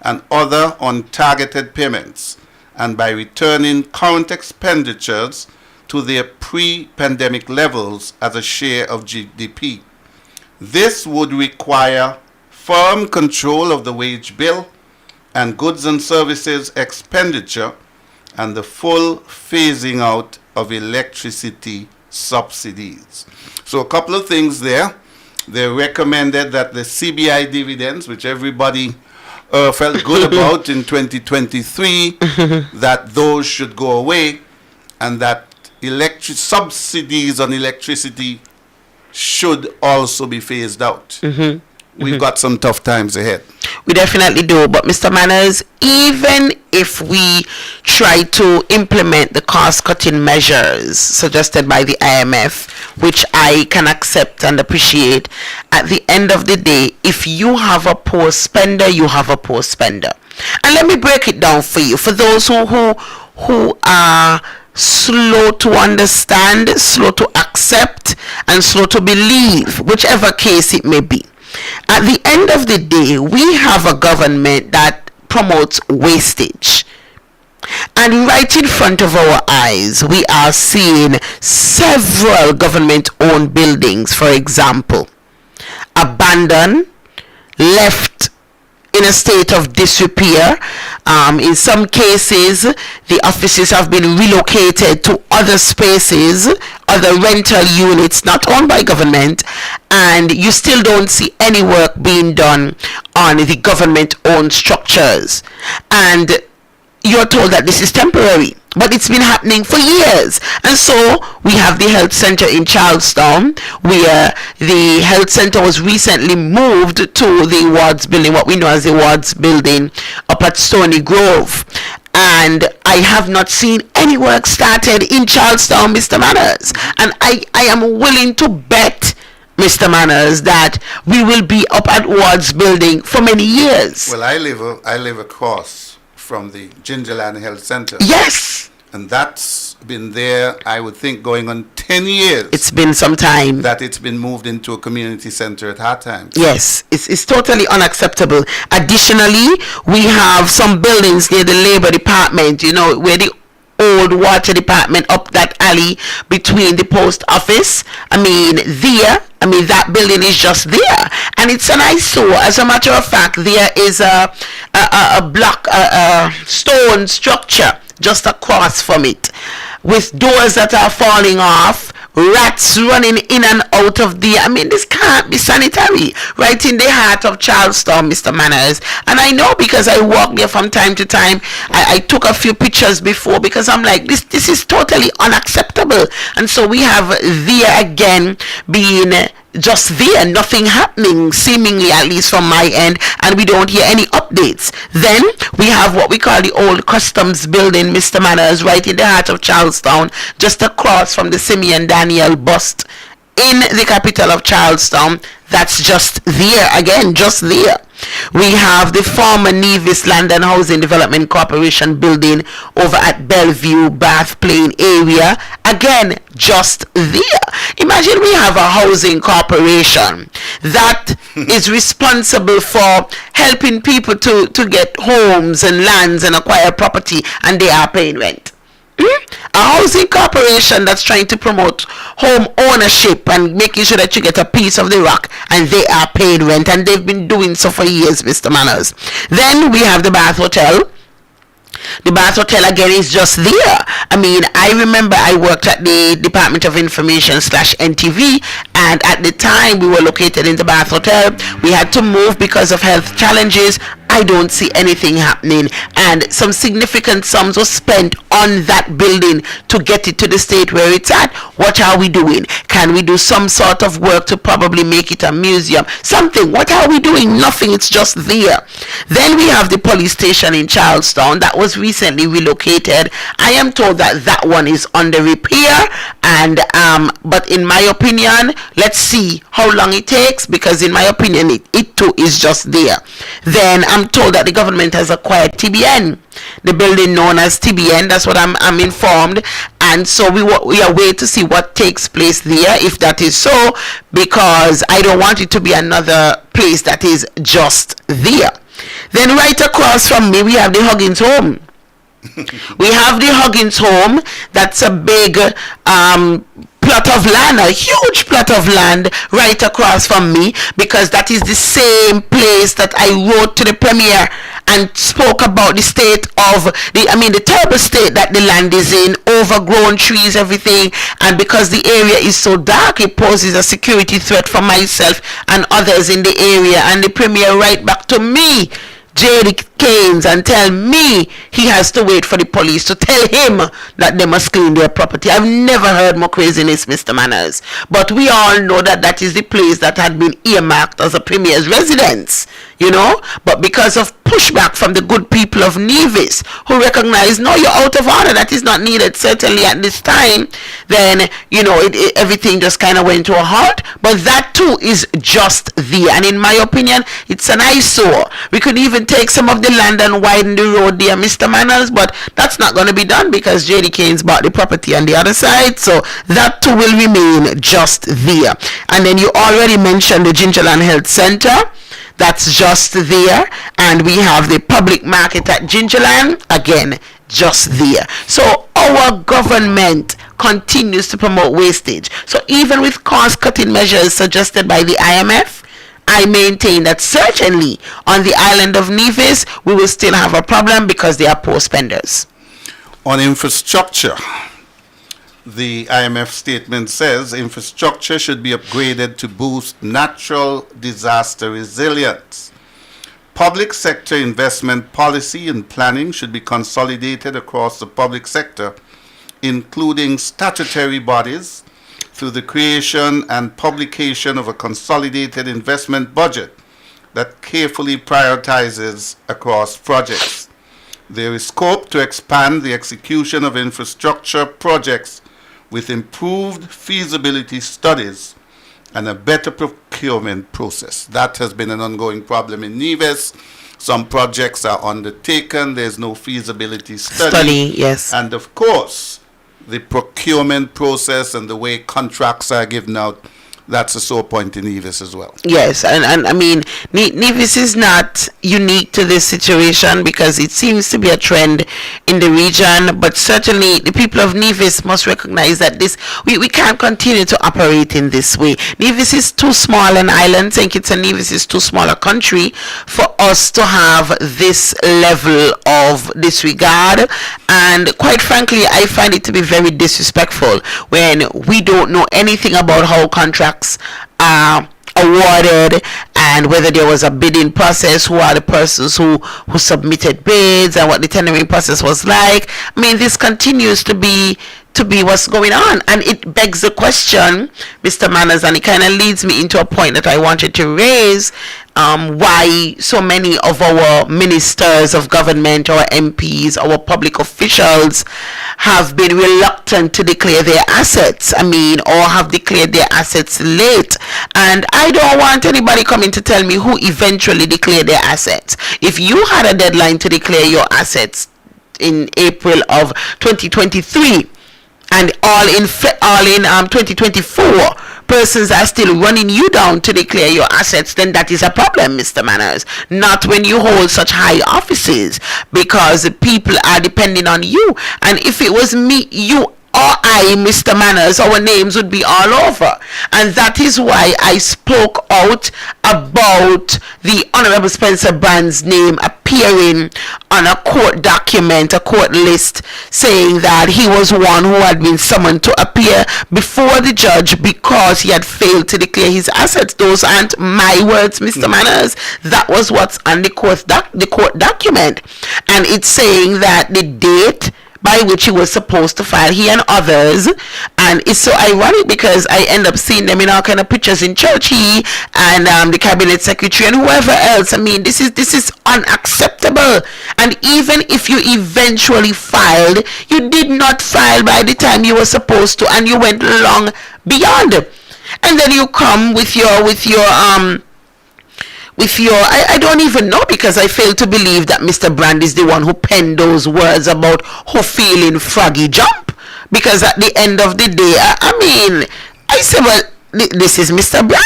and other untargeted payments, and by returning current expenditures to their pre-pandemic levels as a share of GDP. This would require firm control of the wage bill and goods and services expenditure and the full phasing out of electricity subsidies. So a couple of things there. They recommended that the CBI dividends, which everybody felt good about in 2023, that those should go away, and that subsidies on electricity should also be phased out. We've got some tough times ahead. We definitely do. But Mr. Manners, even if we try to implement the cost-cutting measures suggested by the IMF, which I can accept and appreciate, at the end of the day, if you have a poor spender, you have a poor spender. And let me break it down for you. For those who are slow to understand, slow to accept, and slow to believe, whichever case it may be. At the end of the day, we have a government that promotes wastage. And right in front of our eyes, we are seeing several government-owned buildings, for example, abandoned, left in a state of disrepair. In some cases, the offices have been relocated to other spaces, other rental units not owned by government, and you still don't see any work being done on the government-owned structures. And you're told that this is temporary, but it's been happening for years. And so we have the health center in Charlestown, where the health center was recently moved to the wards building, what we know as the wards building up at Stony Grove. And I have not seen any work started in Charlestown, Mr. Manners. And I am willing to bet, Mr. Manners, that we will be up at wards building for many years. Well, I live across from the Gingerland Health Center. Yes. And that's been there, I would think, going on 10 years. It's been some time. That it's been moved into a community center at hard times. Yes, it's totally unacceptable. Additionally, we have some buildings near the labor department, you know, where the old water department up that alley between the post office. That building is just there, and it's an eyesore. As a matter of fact, there is a stone structure just across from it, with doors that are falling off, rats running in and out of there. This can't be sanitary, right in the heart of Charlestown, Mr. Manners. And I know, because I walk there from time to time. I took a few pictures before, because I'm like, this is totally unacceptable. And so we have there again being just there, nothing happening, seemingly, at least from my end, and we don't hear any updates. Then we have what we call the old customs building, Mr. Manners, right in the heart of Charlestown, just across from the Simeon Daniel bust in the capital of Charlestown. That's just there again, just there. We have the former Nevis Land and Housing Development Corporation building over at Bellevue, Bath Plain area. Again, just there. Imagine we have a housing corporation that is responsible for helping people to get homes and lands and acquire property, and they are paying rent. A housing corporation that's trying to promote home ownership and making sure that you get a piece of the rock, and they are paying rent, and they've been doing so for years, Mr. Manners. Then we have the Bath Hotel. The Bath Hotel again is just there. I remember I worked at the Department of Information /NTV, and at the time we were located in the Bath Hotel. We had to move because of health challenges, I don't see anything happening, and some significant sums were spent on that building to get it to the state where it's at. What are we doing? Can we do some sort of work to probably make it a museum? Something. What are we doing? Nothing. It's just there. Then we have the police station in Charlestown that was recently relocated. I am told that that one is under repair, and but in my opinion, let's see how long it takes, because in my opinion it too is just there. Then I'm told that the government has acquired TBN, the building known as TBN. That's what I'm informed, and so we are waiting to see what takes place there, if that is so, because I don't want it to be another place that is just there. Then right across from me we have the Huggins home. We have the Huggins home. That's a big plot of land, a huge plot of land right across from me, because that is the same place that I wrote to the premier and spoke about the state of the terrible state that the land is in, overgrown trees, everything, and because the area is so dark, it poses a security threat for myself and others in the area. And the premier write back to me, J.D. Keynes, and tell me he has to wait for the police to tell him that they must clean their property. I've never heard more craziness, Mr. Manners. But we all know that that is the place that had been earmarked as a premier's residence, you know. But because of pushback from the good people of Nevis, who recognize, no, you're out of order, that is not needed, certainly at this time, then, you know, everything just kind of went to a halt. But that too is just there. And in my opinion, it's an eyesore. We could even take some of the land and widen the road there, Mr. Manners, but that's not going to be done because J.D. Keynes bought the property on the other side, so that too will remain just there. And then you already mentioned the Gingerland Health Center. That's just there. And we have the public market at Gingerland, again, just there. So our government continues to promote wastage. So even with cost-cutting measures suggested by the IMF, I maintain that certainly on the island of Nevis, we will still have a problem because they are poor spenders. On infrastructure, the IMF statement says infrastructure should be upgraded to boost natural disaster resilience. Public sector investment policy and planning should be consolidated across the public sector, including statutory bodies, through the creation and publication of a consolidated investment budget that carefully prioritizes across projects. There is scope to expand the execution of infrastructure projects with improved feasibility studies and a better procurement process. That has been an ongoing problem in Nevis. Some projects are undertaken, there's no feasibility study. Yes. And of course, the procurement process and the way contracts are given out, that's a sore point in Nevis as well. Yes, and I mean, Nevis is not unique to this situation because it seems to be a trend in the region, but certainly the people of Nevis must recognize that we can't continue to operate in this way. Nevis is too small an island, St. Kitts and Nevis is too small a country for us to have this level of disregard, and quite frankly, I find it to be very disrespectful when we don't know anything about how contracts are awarded and whether there was a bidding process, who are the persons who submitted bids, and what the tendering process was like. I mean, this continues to be what's going on, and it begs the question, Mr. Manners, and it kind of leads me into a point that I wanted to raise, why so many of our ministers of government, our MPs, our public officials have been reluctant to declare their assets, or have declared their assets late. And I don't want anybody coming to tell me who eventually declared their assets. If you had a deadline to declare your assets in April of 2023, and all in 2024, persons are still running you down to declare your assets, then that is a problem, Mr. Manners. Not when you hold such high offices, because people are depending on you. And if it was me, you, or I, Mr. Manners, our names would be all over. And that is why I spoke out about the Honorable Spencer Brand's name appearing on a court document, a court list, saying that he was one who had been summoned to appear before the judge because he had failed to declare his assets. Those aren't my words, Mr. Manners. That was what's on the court document. And it's saying that the date by which he was supposed to file, he and others, and it's so ironic because I end up seeing them in all kind of pictures in church, he and the cabinet secretary and whoever else. I mean, this is unacceptable. And even if you eventually filed, you did not file by the time you were supposed to, and you went long beyond. And then you come with your I don't even know, because I fail to believe that Mr. Brand is the one who penned those words about who feeling froggy jump, because at the end of the day, I mean, I say, well, this is Mr. Brand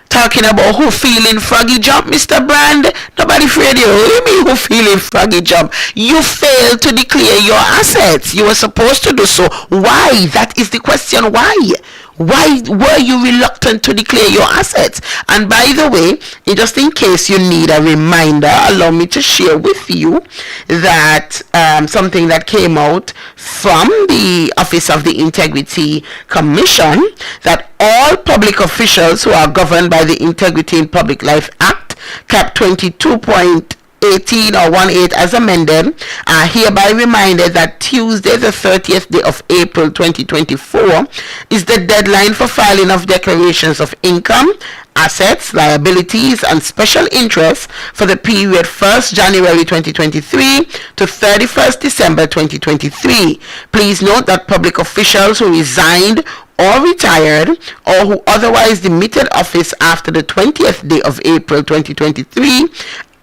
talking about who feeling froggy jump. Mr. Brand, nobody afraid you. What do you mean who feeling froggy jump? You failed to declare your assets. You were supposed to do so. Why? That is the question. Why were you reluctant to declare your assets? And by the way, just in case you need a reminder, allow me to share with you that something that came out from the Office of the Integrity Commission, that all public officials who are governed by the Integrity in Public Life Act, Cap 22.18 or 18 as amended, are hereby reminded that Tuesday the 30th day of April 2024 is the deadline for filing of declarations of income, assets, liabilities, and special interests for the period 1st January 2023 to 31st December 2023. Please note that public officials who resigned or retired or who otherwise demitted office after the 20th day of April 2023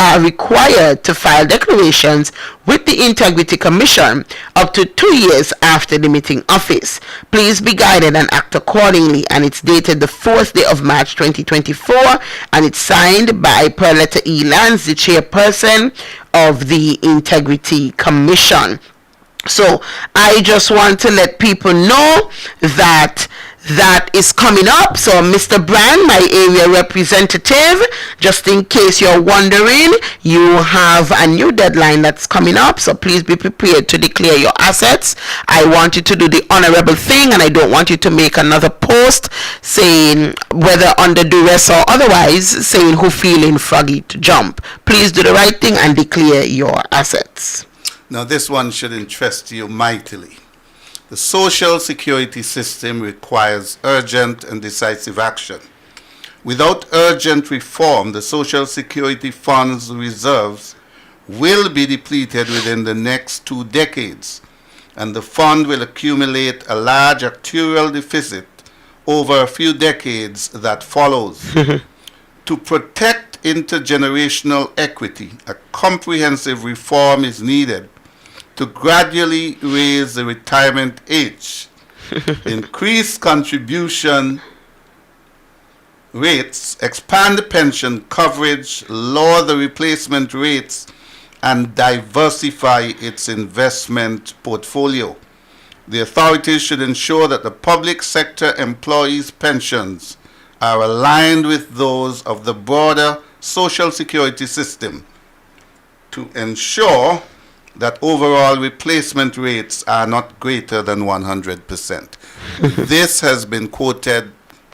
are required to file declarations with the Integrity Commission up to 2 years after demitting office. Please be guided and act accordingly. And it's dated the 4th day of March 2024, and it's signed by Perletta E. Lance, the chairperson of the Integrity Commission. So I just want to let people know that is coming up. So Mr. Brand, my area representative, just in case you're wondering, you have a new deadline that's coming up, so please be prepared to declare your assets. I want you to do the honorable thing, and I don't want you to make another post saying, whether under duress or otherwise, saying who feeling froggy to jump. Please do the right thing and declare your assets. Now this one should interest you mightily. The social security system requires urgent and decisive action. Without urgent reform, the social security fund's reserves will be depleted within the next 2 decades, and the fund will accumulate a large actuarial deficit over a few decades that follows. To protect intergenerational equity, a comprehensive reform is needed to gradually raise the retirement age, increase contribution rates, expand the pension coverage, lower the replacement rates, and diversify its investment portfolio. The authorities should ensure that the public sector employees' pensions are aligned with those of the broader social security system to ensure that overall replacement rates are not greater than 100%. This has been quoted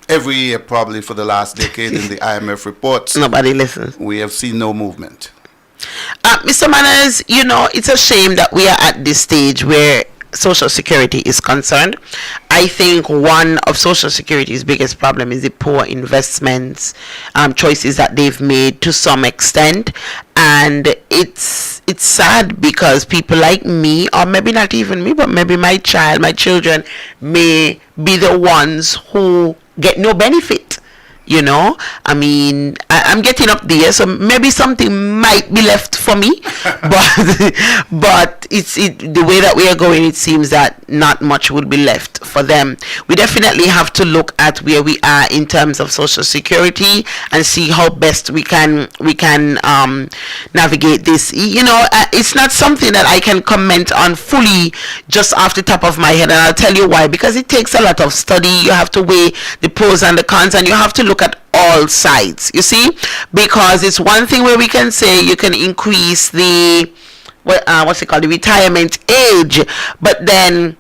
every year probably for the last decade in the IMF reports. Nobody listens. We have seen no movement. Mr. Manners, you know, it's a shame that we are at this stage where Social Security is concerned. I think one of Social Security's biggest problem is the poor investments choices that they've made to some extent, and it's sad because people like me, or maybe not even me, but maybe my children may be the ones who get no benefit. You know, I mean, I'm getting up there, so maybe something might be left for me, but the way that we are going, it seems that not much would be left for them. We definitely have to look at where we are in terms of Social Security and see how best we can navigate this. You know, it's not something that I can comment on fully just off the top of my head, and I'll tell you why. Because it takes a lot of study. You have to weigh the pros and the cons, and you have to look look at all sides, you see, because it's one thing where we can say you can increase the the retirement age, but then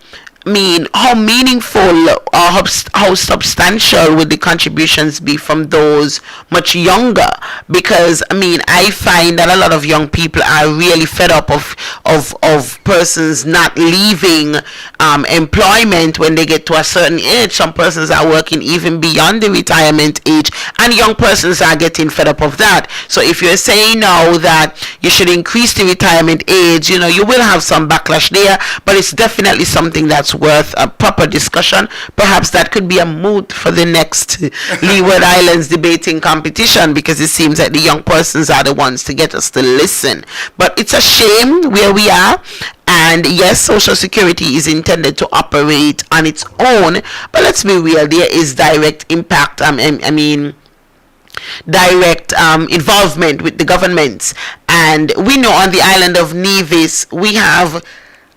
how meaningful or how substantial would the contributions be from those much younger? Because I find that a lot of young people are really fed up of persons not leaving employment when they get to a certain age. Some persons are working even beyond the retirement age, and young persons are getting fed up of that. So if you're saying now that you should increase the retirement age, you will have some backlash there, but it's definitely something that's worth a proper discussion. Perhaps that could be a moot for the next Leeward Islands debating competition, because it seems like the young persons are the ones to get us to listen. But it's a shame where we are. And yes, Social Security is intended to operate on its own, but let's be real, there is direct impact, direct involvement with the governments. And we know on the island of Nevis we have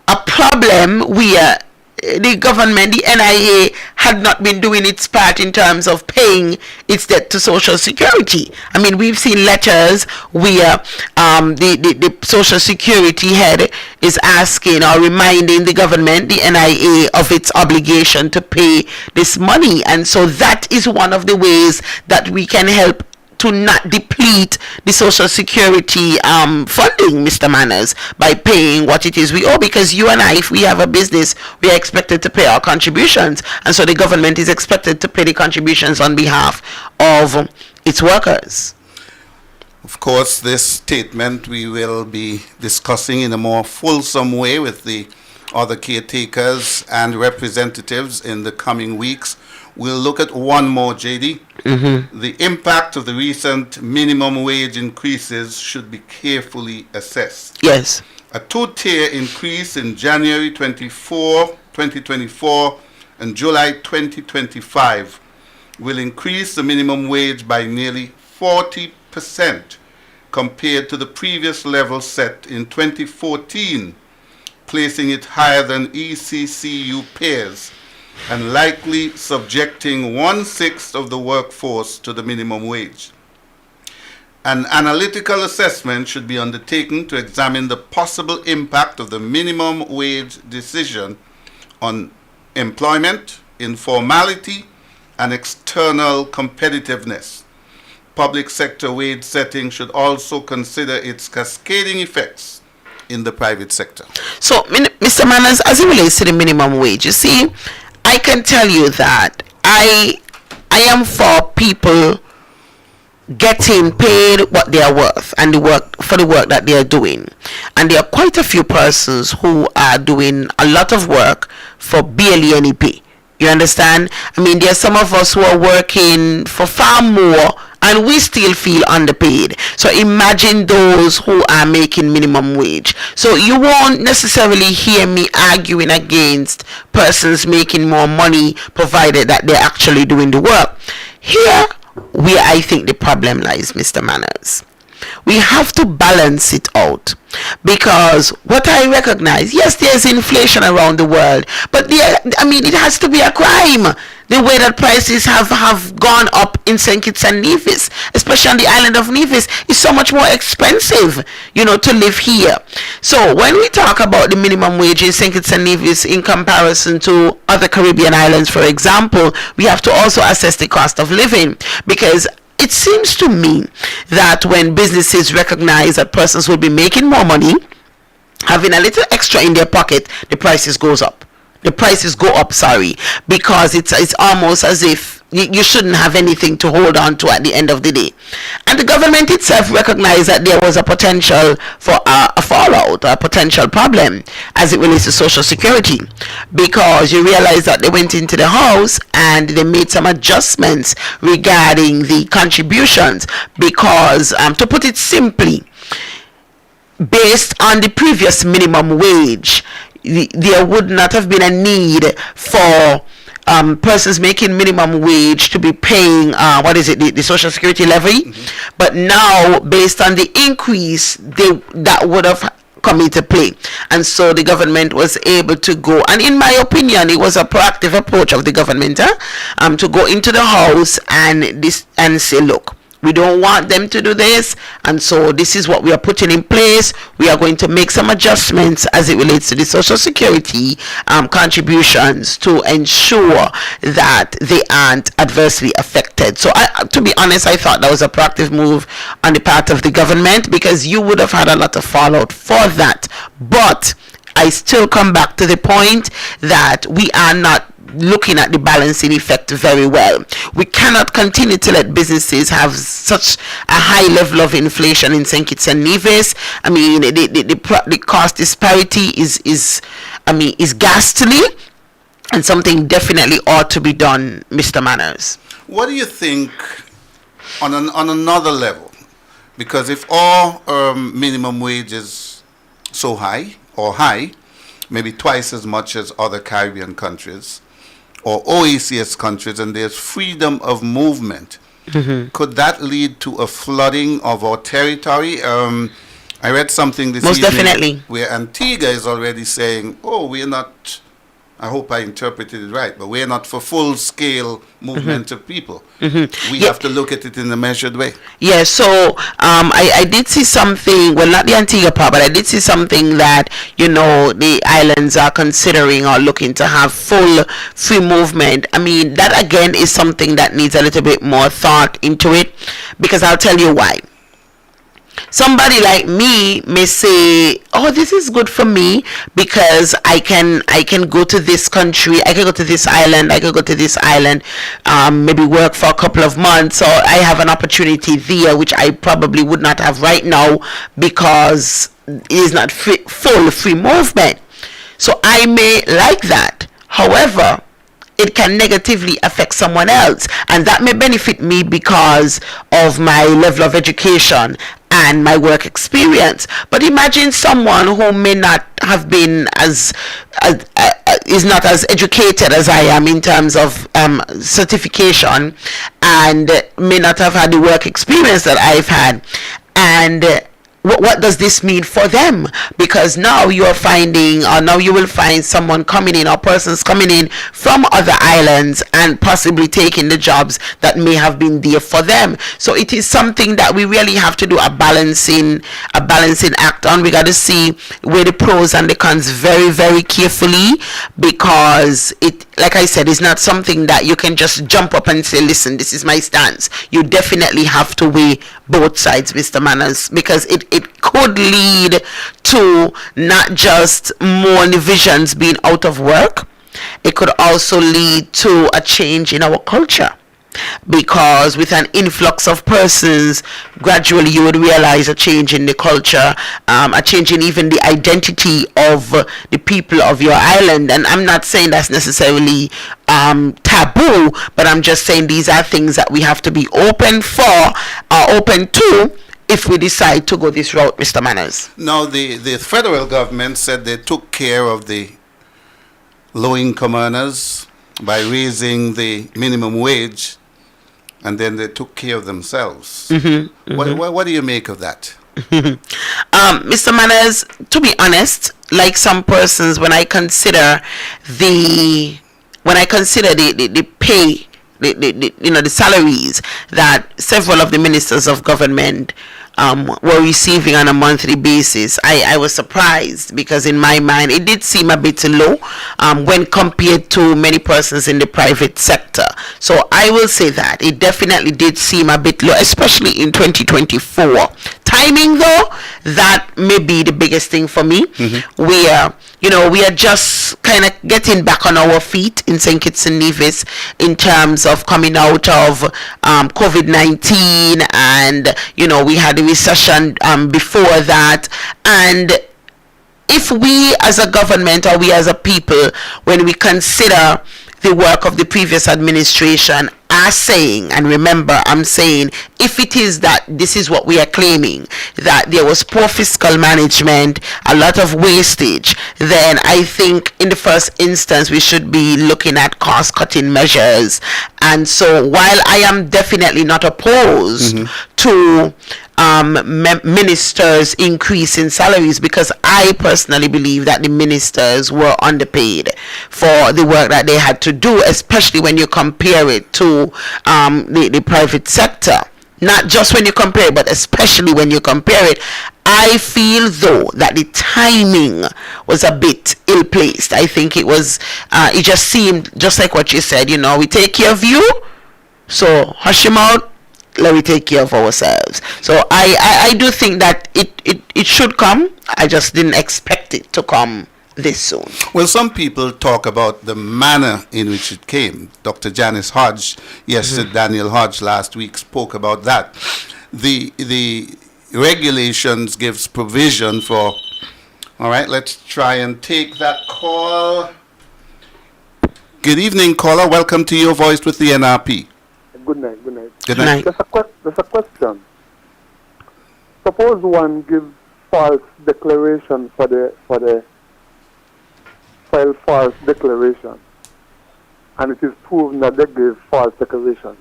a problem where the government, the NIA, had not been doing its part in terms of paying its debt to Social Security. We've seen letters where the Social Security head is asking or reminding the government, the NIA, of its obligation to pay this money. And so that is one of the ways that we can help to not deplete the Social Security funding, Mr. Manners, by paying what it is we owe. Because you and I, if we have a business, we are expected to pay our contributions, and so the government is expected to pay the contributions on behalf of its workers. Of course, this statement we will be discussing in a more fulsome way with the other caretakers and representatives in the coming weeks. We'll look at one more, JD. The impact of the recent minimum wage increases should be carefully assessed. Yes. A two-tier increase in January 2024 and July 2025 will increase the minimum wage by nearly 40% compared to the previous level set in 2014, placing it higher than ECCU peers, and likely subjecting 1/6 of the workforce to the minimum wage. An analytical assessment should be undertaken to examine the possible impact of the minimum wage decision on employment, informality, and external competitiveness. Public sector wage setting should also consider its cascading effects in the private sector. So, Mr. Manners, as it relates to the minimum wage, you see, I can tell you that I am for people getting paid what they are worth and the work that they are doing. And there are quite a few persons who are doing a lot of work for barely any pay. You understand? There are some of us who are working for far more and we still feel underpaid. So imagine those who are making minimum wage. So you won't necessarily hear me arguing against persons making more money, provided that they're actually doing the work. Here, where I think the problem lies, Mr. Manners, we have to balance it out. Because what I recognize, yes, there's inflation around the world, but it has to be a crime. The way that prices have gone up in St. Kitts and Nevis, especially on the island of Nevis, is so much more expensive, to live here. So when we talk about the minimum wage in St. Kitts and Nevis in comparison to other Caribbean islands, for example, we have to also assess the cost of living, because it seems to me that when businesses recognize that persons will be making more money, having a little extra in their pocket, the prices go up, because it's almost as if you shouldn't have anything to hold on to at the end of the day. And the government itself recognized that there was a potential for a fallout, a potential problem as it relates to Social Security, because you realize that they went into the House and they made some adjustments regarding the contributions, because to put it simply, based on the previous minimum wage, there would not have been a need for persons making minimum wage to be paying the Social Security levy. But now, based on the increase, that would have come into play. And so the government was able to go, and in my opinion, it was a proactive approach of the government to go into the house and say, look, we don't want them to do this, and so this is what we are putting in place. We are going to make some adjustments as it relates to the Social Security contributions to ensure that they aren't adversely affected. So to be honest, I thought that was a proactive move on the part of the government, because you would have had a lot of fallout for that. But I still come back to the point that we are not looking at the balancing effect very well. We cannot continue to let businesses have such a high level of inflation in St. Kitts and Nevis. I mean, the cost disparity is ghastly, and something definitely ought to be done, Mr. Manners. What do you think on another level? Because if all minimum wage is so high, or high, maybe twice as much as other Caribbean countries or OECS countries, and there's freedom of movement, could that lead to a flooding of our territory? I read something this Most evening definitely. where Antigua is already saying, oh, we're not, I hope I interpreted it right, but we're not for full-scale movement of people. We have to look at it in a measured way. Yeah, so I did see something, well, not the Antigua part, but I did see something that, the islands are considering or looking to have full free movement. I mean, that again is something that needs a little bit more thought into it, because I'll tell you why. Somebody like me may say, oh, this is good for me because I can go to this country, I can go to this island, I can go to this island, maybe work for a couple of months, or I have an opportunity there which I probably would not have right now because it is not full free movement. So I may like that. However, it can negatively affect someone else, and that may benefit me because of my level of education and my work experience. But imagine someone who may not have been is not as educated as I am in terms of certification, and may not have had the work experience that I've had, and what does this mean for them? Because now you will find someone coming in, or persons coming in from other islands and possibly taking the jobs that may have been there for them. So it is something that we really have to do a balancing act on. We got to see where the pros and the cons very, very carefully, because it, like I said, is not something that you can just jump up and say, listen, this is my stance. You definitely have to weigh both sides, Mr. Manners, because it could lead to not just more divisions being out of work. It could also lead to a change in our culture, because with an influx of persons, gradually you would realize a change in the culture, a change in even the identity of the people of your island. And I'm not saying that's necessarily taboo, but I'm just saying these are things that we have to be open to if we decide to go this route, Mr. Manners. Now, the federal government said they took care of the low-income earners by raising the minimum wage, and then they took care of themselves. What do you make of that? Mr. Manners, to be honest, like some persons, when I consider the pay, the salaries that several of the ministers of government were receiving on a monthly basis, I was surprised, because in my mind it did seem a bit low when compared to many persons in the private sector. So I will say that it definitely did seem a bit low, especially in 2024. Timing, though, that may be the biggest thing for me. Where we are just kind of getting back on our feet in St. Kitts and Nevis in terms of coming out of COVID-19, and we had a recession before that. And if we as a government, or we as a people, when we consider the work of the previous administration, are saying, and remember, I'm saying, if it is that this is what we are claiming, that there was poor fiscal management, a lot of wastage, then I think in the first instance we should be looking at cost-cutting measures. And so while I am definitely not opposed to ministers increase in salaries, because I personally believe that the ministers were underpaid for the work that they had to do, especially when you compare it to the private sector. Not just when you compare it, but especially when you compare it. I feel though that the timing was a bit ill-placed. I think it was, it just seemed just like what you said, you know, we take care of you, so hush him out, let me take care of ourselves. So I do think that it should come. I just didn't expect it to come this soon. Well, some people talk about the manner in which it came. Dr. Janice Hodge, yesterday, Daniel Hodge last week spoke about that. The regulations gives provision for, all right, let's try and take that call. Good evening, caller. Welcome to Your Voice with the NRP. Good night, good night. Good night. There's a question. Suppose one gives false declaration for the file false declaration, and it is proven that they gave false declaration.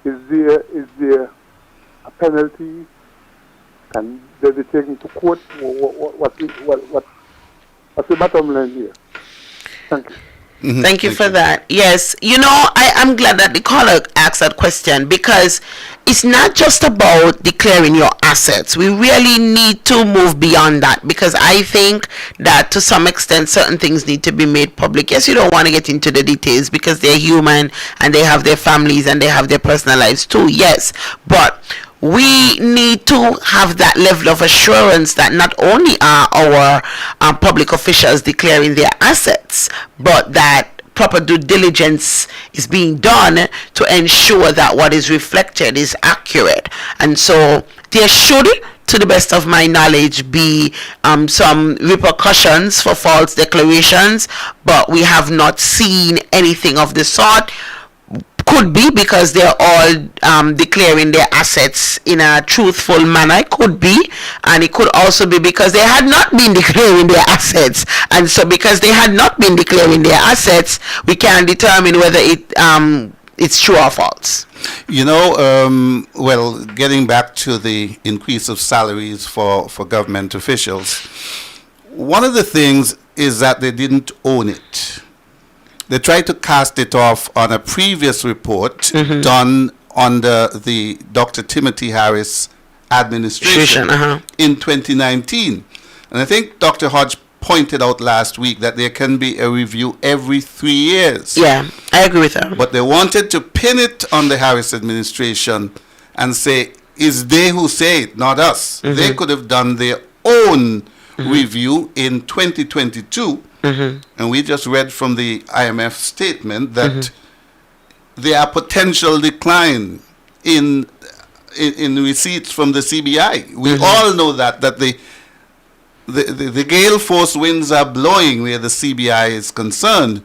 Is there a penalty? Can they be taken to court? What's the bottom line here? Thank you. Thank you for that. Yes, you know, I'm glad that the caller asked that question, because it's not just about declaring your assets. We really need to move beyond that, because I think that to some extent certain things need to be made public. Yes, you don't want to get into the details because they're human and they have their families and they have their personal lives too. Yes, but we need to have that level of assurance that not only are our public officials declaring their assets, but that proper due diligence is being done to ensure that what is reflected is accurate. And so there should, to the best of my knowledge, be some repercussions for false declarations, but we have not seen anything of the sort. Could be because they're all declaring their assets in a truthful manner. It could be, and it could also be because they had not been declaring their assets. And so because they had not been declaring their assets, we can determine whether it's true or false. You know, well, getting back to the increase of salaries for government officials, one of the things is that they didn't own it. They tried to cast it off on a previous report done under the Dr. Timothy Harris administration in 2019. And I think Dr. Hodge pointed out last week that there can be a review every 3 years. Yeah, I agree with her. But they wanted to pin it on the Harris administration and say, it's they who say it, not us. They could have done their own review in 2022. And we just read from the IMF statement that there are potential decline in receipts from the CBI. We all know that the gale force winds are blowing where the CBI is concerned.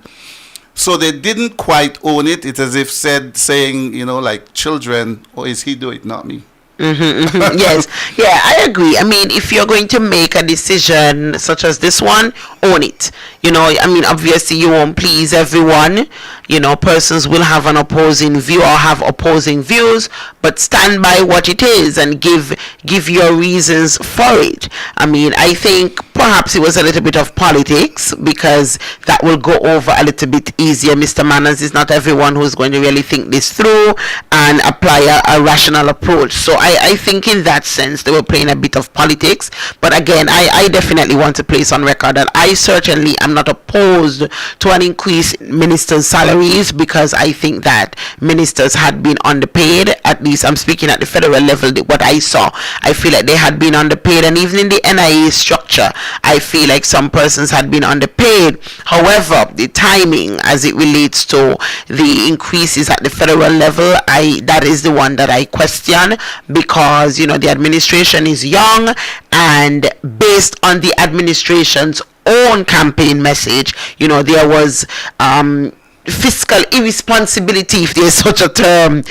So they didn't quite own it. It's as if saying, you know, like children, oh, is he doing it, not me? Yes, yeah, I agree. I mean, if you're going to make a decision such as this one, own it. You know, I mean, obviously you won't please everyone. You know, persons will have an opposing view or have opposing views, but stand by what it is and give your reasons for it. I mean, I think perhaps it was a little bit of politics, because that will go over a little bit easier. Mr. Manners is not everyone who's going to really think this through and apply a rational approach. So I think in that sense they were playing a bit of politics. But again, I definitely want to place on record that I certainly am not opposed to an increase in ministers' salaries, because I think that ministers had been underpaid. At least I'm speaking at the federal level, what I saw, I feel like they had been underpaid, and even in the NIA structure I feel like some persons had been underpaid. However, the timing as it relates to the increases at the federal level, that is the one that I question, because, you know, the administration is young, and based on the administration's own campaign message, you know, there was fiscal irresponsibility, if there's such a term,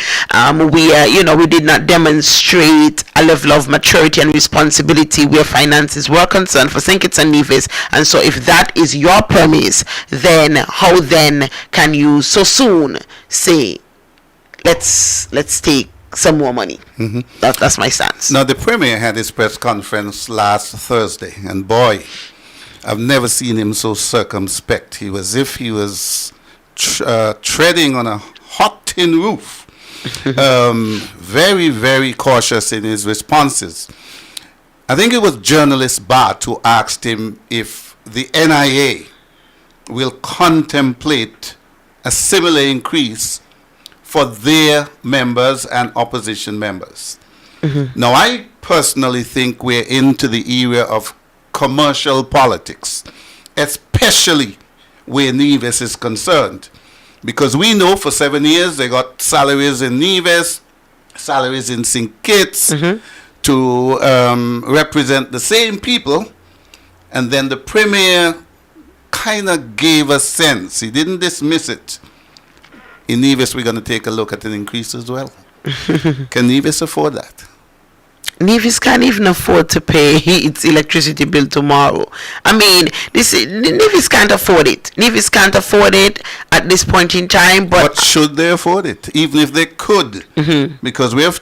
where, you know, we did not demonstrate a level of maturity and responsibility where finances were concerned for St. Kitts and Nevis. And so if that is your premise, then how then can you so soon say, let's take some more money. That's my stance. Now, the Premier had his press conference last Thursday, and boy, I've never seen him so circumspect. He was as if he was treading on a hot tin roof. Very, very cautious in his responses. I think it was journalist Bart who asked him if the NIA will contemplate a similar increase for their members and opposition members. Now, I personally think we're into the era of commercial politics, especially where Nevis is concerned. Because we know for 7 years they got salaries in Nevis, salaries in St. Kitts to represent the same people. And then the Premier kind of gave a sense. He didn't dismiss it. In Nevis, we're going to take a look at an increase as well. Can Nevis afford that? Nevis can't even afford to pay its electricity bill tomorrow. I mean, Nevis can't afford it. Nevis can't afford it at this point in time. But should they afford it? Even if they could. Because we have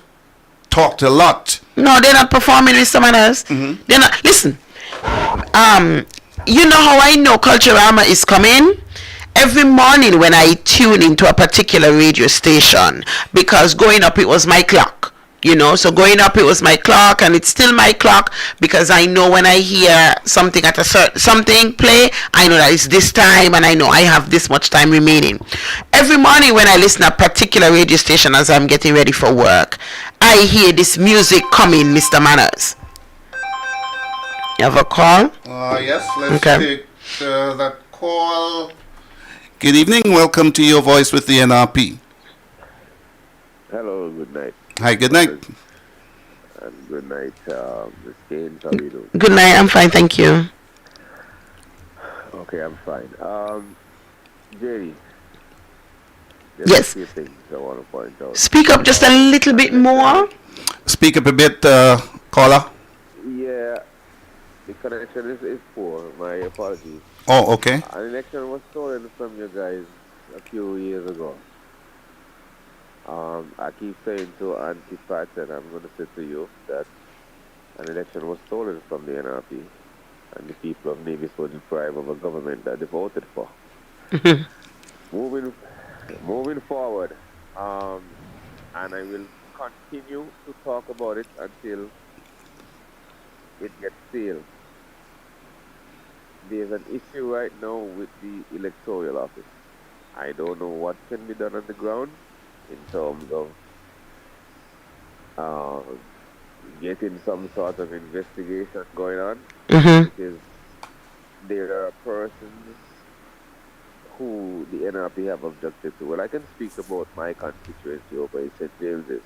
talked a lot. No, they're not performing, Mr. Manners. They're not. Listen, you know how I know Culturama is coming? Every morning when I tune into a particular radio station, because going up it was my clock. You know, so going up it was my clock, and it's still my clock, because I know when I hear something at a something play, I know that it's this time, and I know I have this much time remaining. Every morning when I listen to a particular radio station as I'm getting ready for work, I hear this music coming, Mr. Manners. You have a call? Yes, let's take that call. Good evening. Welcome to Your Voice with the NRP. Hello, good night. Hi, good night. And good night, Ms. Gaines. How are you doing? Good night. I'm fine, thank you. Okay, I'm fine. Jerry. Yes. A few things I want to point out. Speak up just a little bit more. Speak up a bit, caller. Yeah, the connection is poor. My apologies. Oh, okay. An election was stolen from you guys a few years ago. I keep saying to Auntie Pat, and I'm going to say to you, that an election was stolen from the NRP, and the people of Nevis were deprived of a government that they voted for. Moving forward, and I will continue to talk about it until it gets sealed. There's an issue right now with the Electoral office. I don't know what can be done on the ground in terms of getting some sort of investigation going on. Because there are persons who the NRP have objected to. Well, I can speak about my constituency over in St. James's.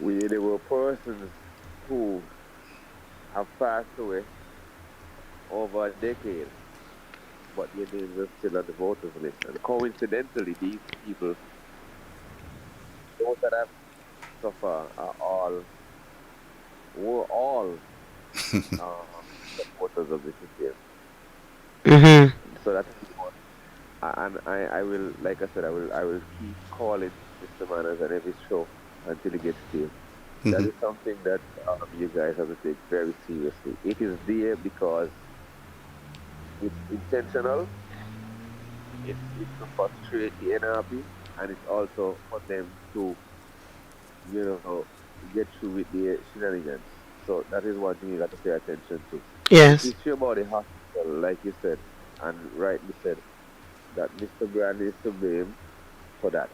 There were persons who have passed away over a decade, but their names are still on the voters list. And coincidentally, these people, those that have suffered, were all supporters of the system. So that's one. And I will, like I said, I will keep calling Mr. Manners on every show until it gets sealed. That is something that you guys have to take very seriously. It is there because it's intentional. It's to frustrate the NRP, and it's also for them to, get through with their shenanigans. So that is one thing you got to pay attention to. Yes. The issue about the hospital, like you said, and rightly said, that Mr. Brand is to blame for that.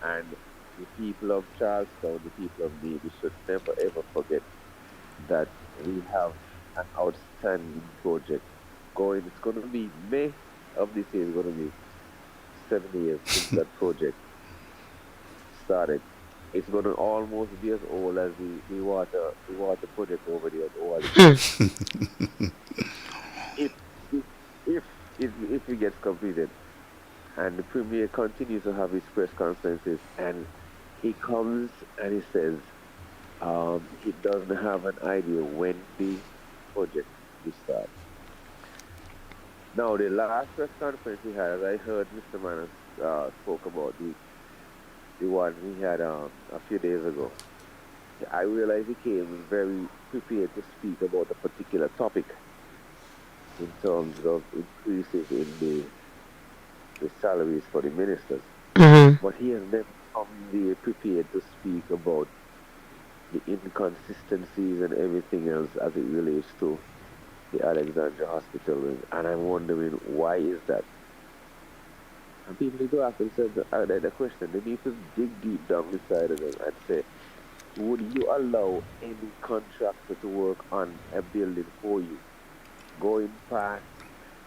And the people of Charlestown, the people of Nevis should never ever forget that we have an outstanding project going. It's going to be May of this year. It's going to be 7 years since that project started. It's going to almost be as old as the water project over there at ORD. If it gets completed, and the Premier continues to have his press conferences, and he comes and he says he doesn't have an idea when the project will start. Now, the last press conference he had, as I heard Mr. Manners spoke about the one we had a few days ago, I realized he came very prepared to speak about a particular topic in terms of increases in the salaries for the ministers. Mm-hmm. But he has never come there prepared to speak about the inconsistencies and everything else as it relates to the Alexandria Hospital wing. And I'm wondering, why is that? And people go ask themselves the question. They need to dig deep down inside of them and say, would you allow any contractor to work on a building for you? Going past,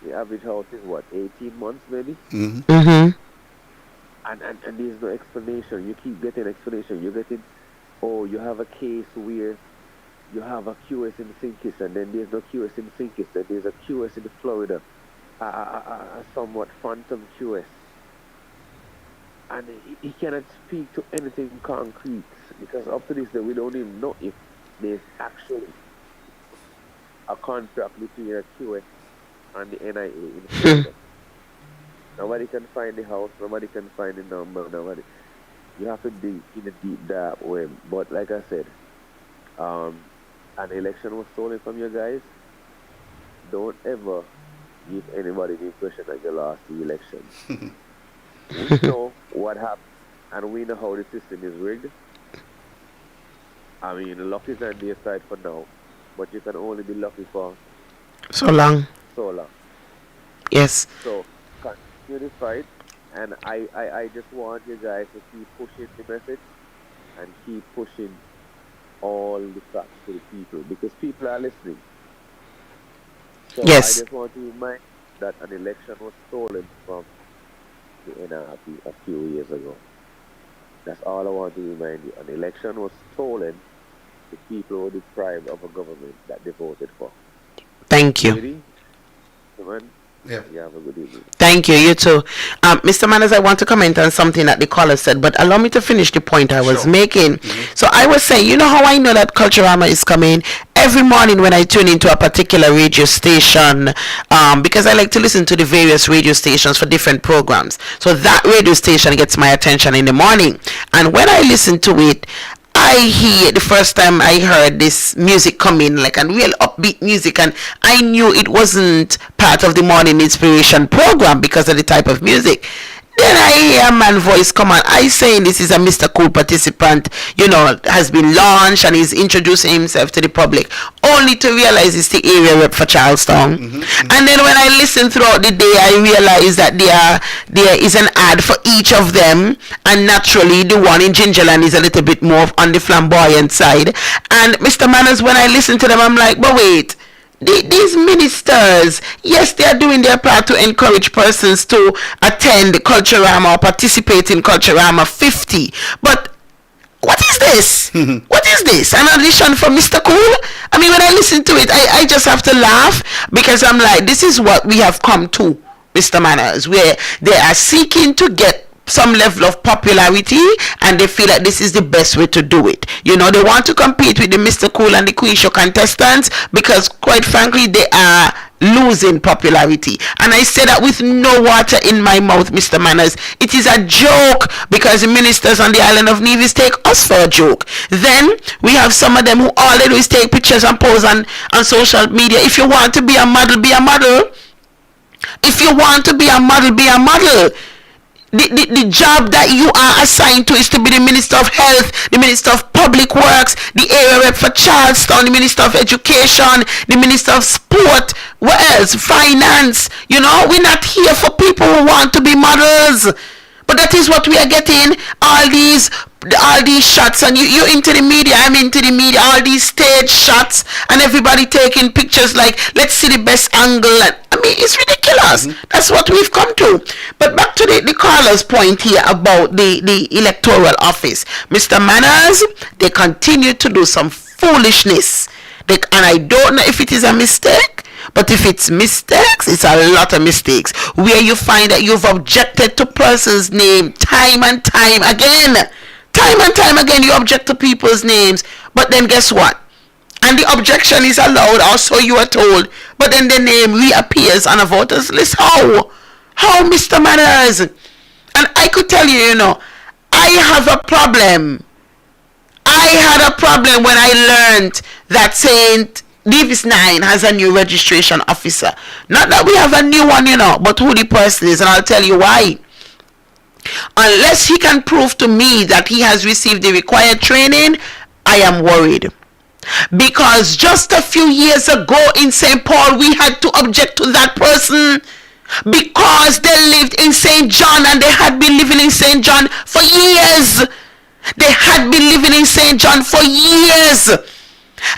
the average house is what, 18 months maybe? Mm-hmm. Mm-hmm. And there's no explanation. You keep getting explanation. You're getting, oh, you have a case where you have a QS in Sinkis, and then there's no QS in Sinkis, then there's a QS in Florida, a somewhat phantom QS. And he cannot speak to anything concrete, because up to this day we don't even know if there's actually a contract between a QS and the NIA in Florida. Nobody can find the house, nobody can find the number, nobody. You have to dig in a deep dark web. But like I said, an election was stolen from you guys. Don't ever give anybody the impression that you lost the election. We know what happened, and we know how the system is rigged. I mean, the luck is on their side for now, but you can only be lucky for So long. so long. Yes. So, continue the fight, and I just want you guys to keep pushing the message and keep pushing all the facts to the people, because people are listening. So Yes. I just want to remind that an election was stolen from the NRP a few years ago. That's all I want to remind you. An election was stolen. The people were deprived of a government that they voted for. Thank you. Ready? Come on. Yeah. You have a good evening. Thank you. You too. Mr. Manners, I want to comment on something that the caller said, but allow me to finish the point I was Sure. making. So I was saying, you know how I know that Culturama is coming? Every morning when I tune into a particular radio station, because I like to listen to the various radio stations for different programs. So that radio station gets my attention in the morning. And when I listen to it, I hear the first time I heard this music come in, like a real upbeat music, and I knew it wasn't part of the morning inspiration program because of the type of music. Then I hear a man's voice come on. I saying this is a Mr. Cool participant, has been launched and he's introducing himself to the public, only to realize it's the area rep for Charlestown. And then when I listen throughout the day, I realize that there is an ad for each of them, and naturally the one in Gingerland is a little bit more on the flamboyant side. And Mr. Manners, when I listen to them, I'm like, but wait. These ministers, yes, they are doing their part to encourage persons to attend Culturama or participate in Culturama 50. But what is this? What is this? An audition for Mr. Cool? I mean, when I listen to it, I just have to laugh, because I'm like, this is what we have come to, Mr. Manners, where they are seeking to get some level of popularity, and they feel that this is the best way to do it. They want to compete with the Mr. Cool and the Queen Show contestants, because quite frankly they are losing popularity. And I say that with no water in my mouth, Mr. Manners. It is a joke, because the ministers on the island of Nevis take us for a joke. Then we have some of them who all they do is take pictures and pose on social media. If you want to be a model, be a model. If you want to be a model, be a model. The job that you are assigned to is to be the Minister of Health, the Minister of Public Works, the area rep for Charlestown, the Minister of Education, the Minister of Sport, what else? Finance. We're not here for people who want to be models. But that is what we are getting. All these shots, and you're into the media, I'm into the media, all these stage shots, and everybody taking pictures like, let's see the best angle. I mean, it's ridiculous. That's what we've come to. But back to the caller's point here about the electoral office. Mr. Manners, they continue to do some foolishness. And I don't know if it is a mistake, but if it's mistakes, it's a lot of mistakes, where you find that you've objected to person's name time and time again. Time and time again you object to people's names, but then guess what? And the objection is allowed, or so you are told, but then the name reappears on a voters list. How, Mr. Manners? And I could tell you, I I have a problem. I had a problem when I learned that St. Nevis 9 has a new registration officer. Not that we have a new one, but who the person is, and I'll tell you why. Unless he can prove to me that he has received the required training, I am worried. Because just a few years ago in St. Paul, we had to object to that person because they lived in St. John and they had been living in St. John for years. They had been living in St. John for years.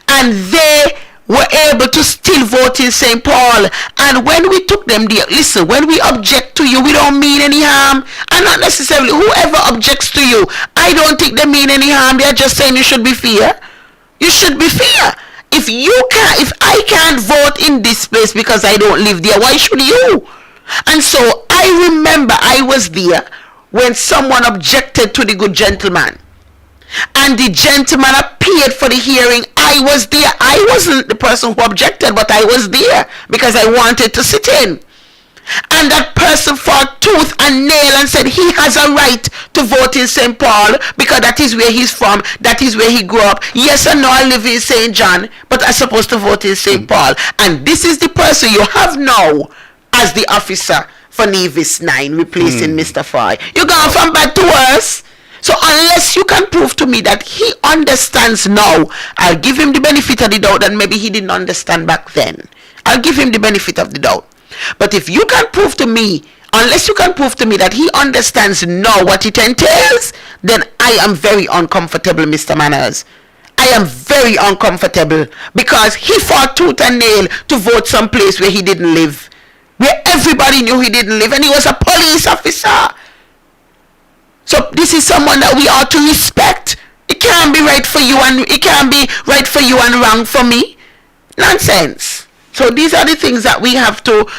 And they were able to still vote in St. Paul. And when we took them there, listen, when we object to you, we don't mean any harm. And not necessarily whoever objects to you, I don't think they mean any harm. They're just saying you should be fair. You should be fair. If I can't vote in this place because I don't live there, why should you? And so I remember I was there when someone objected to the good gentleman. And the gentleman appeared for the hearing. I was there. I wasn't the person who objected, but I was there because I wanted to sit in. And that person fought tooth and nail and said he has a right to vote in St. Paul because that is where he's from, that is where he grew up. Yes, I know I live in St. John, but I'm supposed to vote in St. Paul. And this is the person you have now as the officer for Nevis 9, replacing Mr. Foy. You're going from bad to worse. So unless you can prove to me that he understands now, I'll give him the benefit of the doubt that maybe he didn't understand back then. I'll give him the benefit of the doubt. But if you can prove to me, unless you can prove to me that he understands now what it entails, then I am very uncomfortable, Mr. Manners. I am very uncomfortable because he fought tooth and nail to vote someplace where he didn't live, where everybody knew he didn't live, and he was a police officer. So this is someone that we ought to respect. It can't be right for you and it can't be right for you and wrong for me. Nonsense. So these are the things that we have to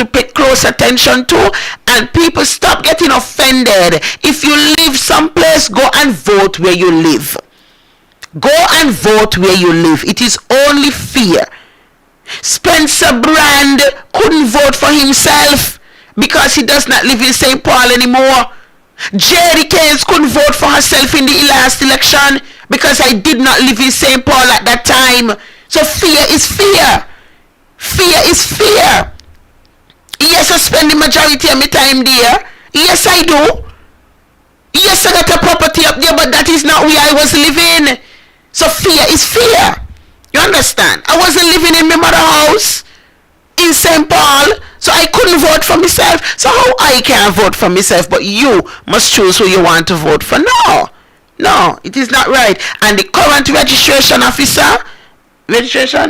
pay close attention to, and people stop getting offended. If you live someplace, go and vote where you live. Go and vote where you live. It is only fair. Spencer Brand couldn't vote for himself because he does not live in St. Paul anymore. Jerry Keynes couldn't vote for herself in the last election because I did not live in St. Paul at that time. So fear is fear. Fear is fear. Yes, I spend the majority of my time there. Yes, I do. Yes, I got a property up there, but that is not where I was living. So fear is fear. You understand? I wasn't living in my mother's house in St. Paul, so I couldn't vote for myself. So how I can vote for myself, but you must choose who you want to vote for? No, it is not right. And the current registration officer, Mr.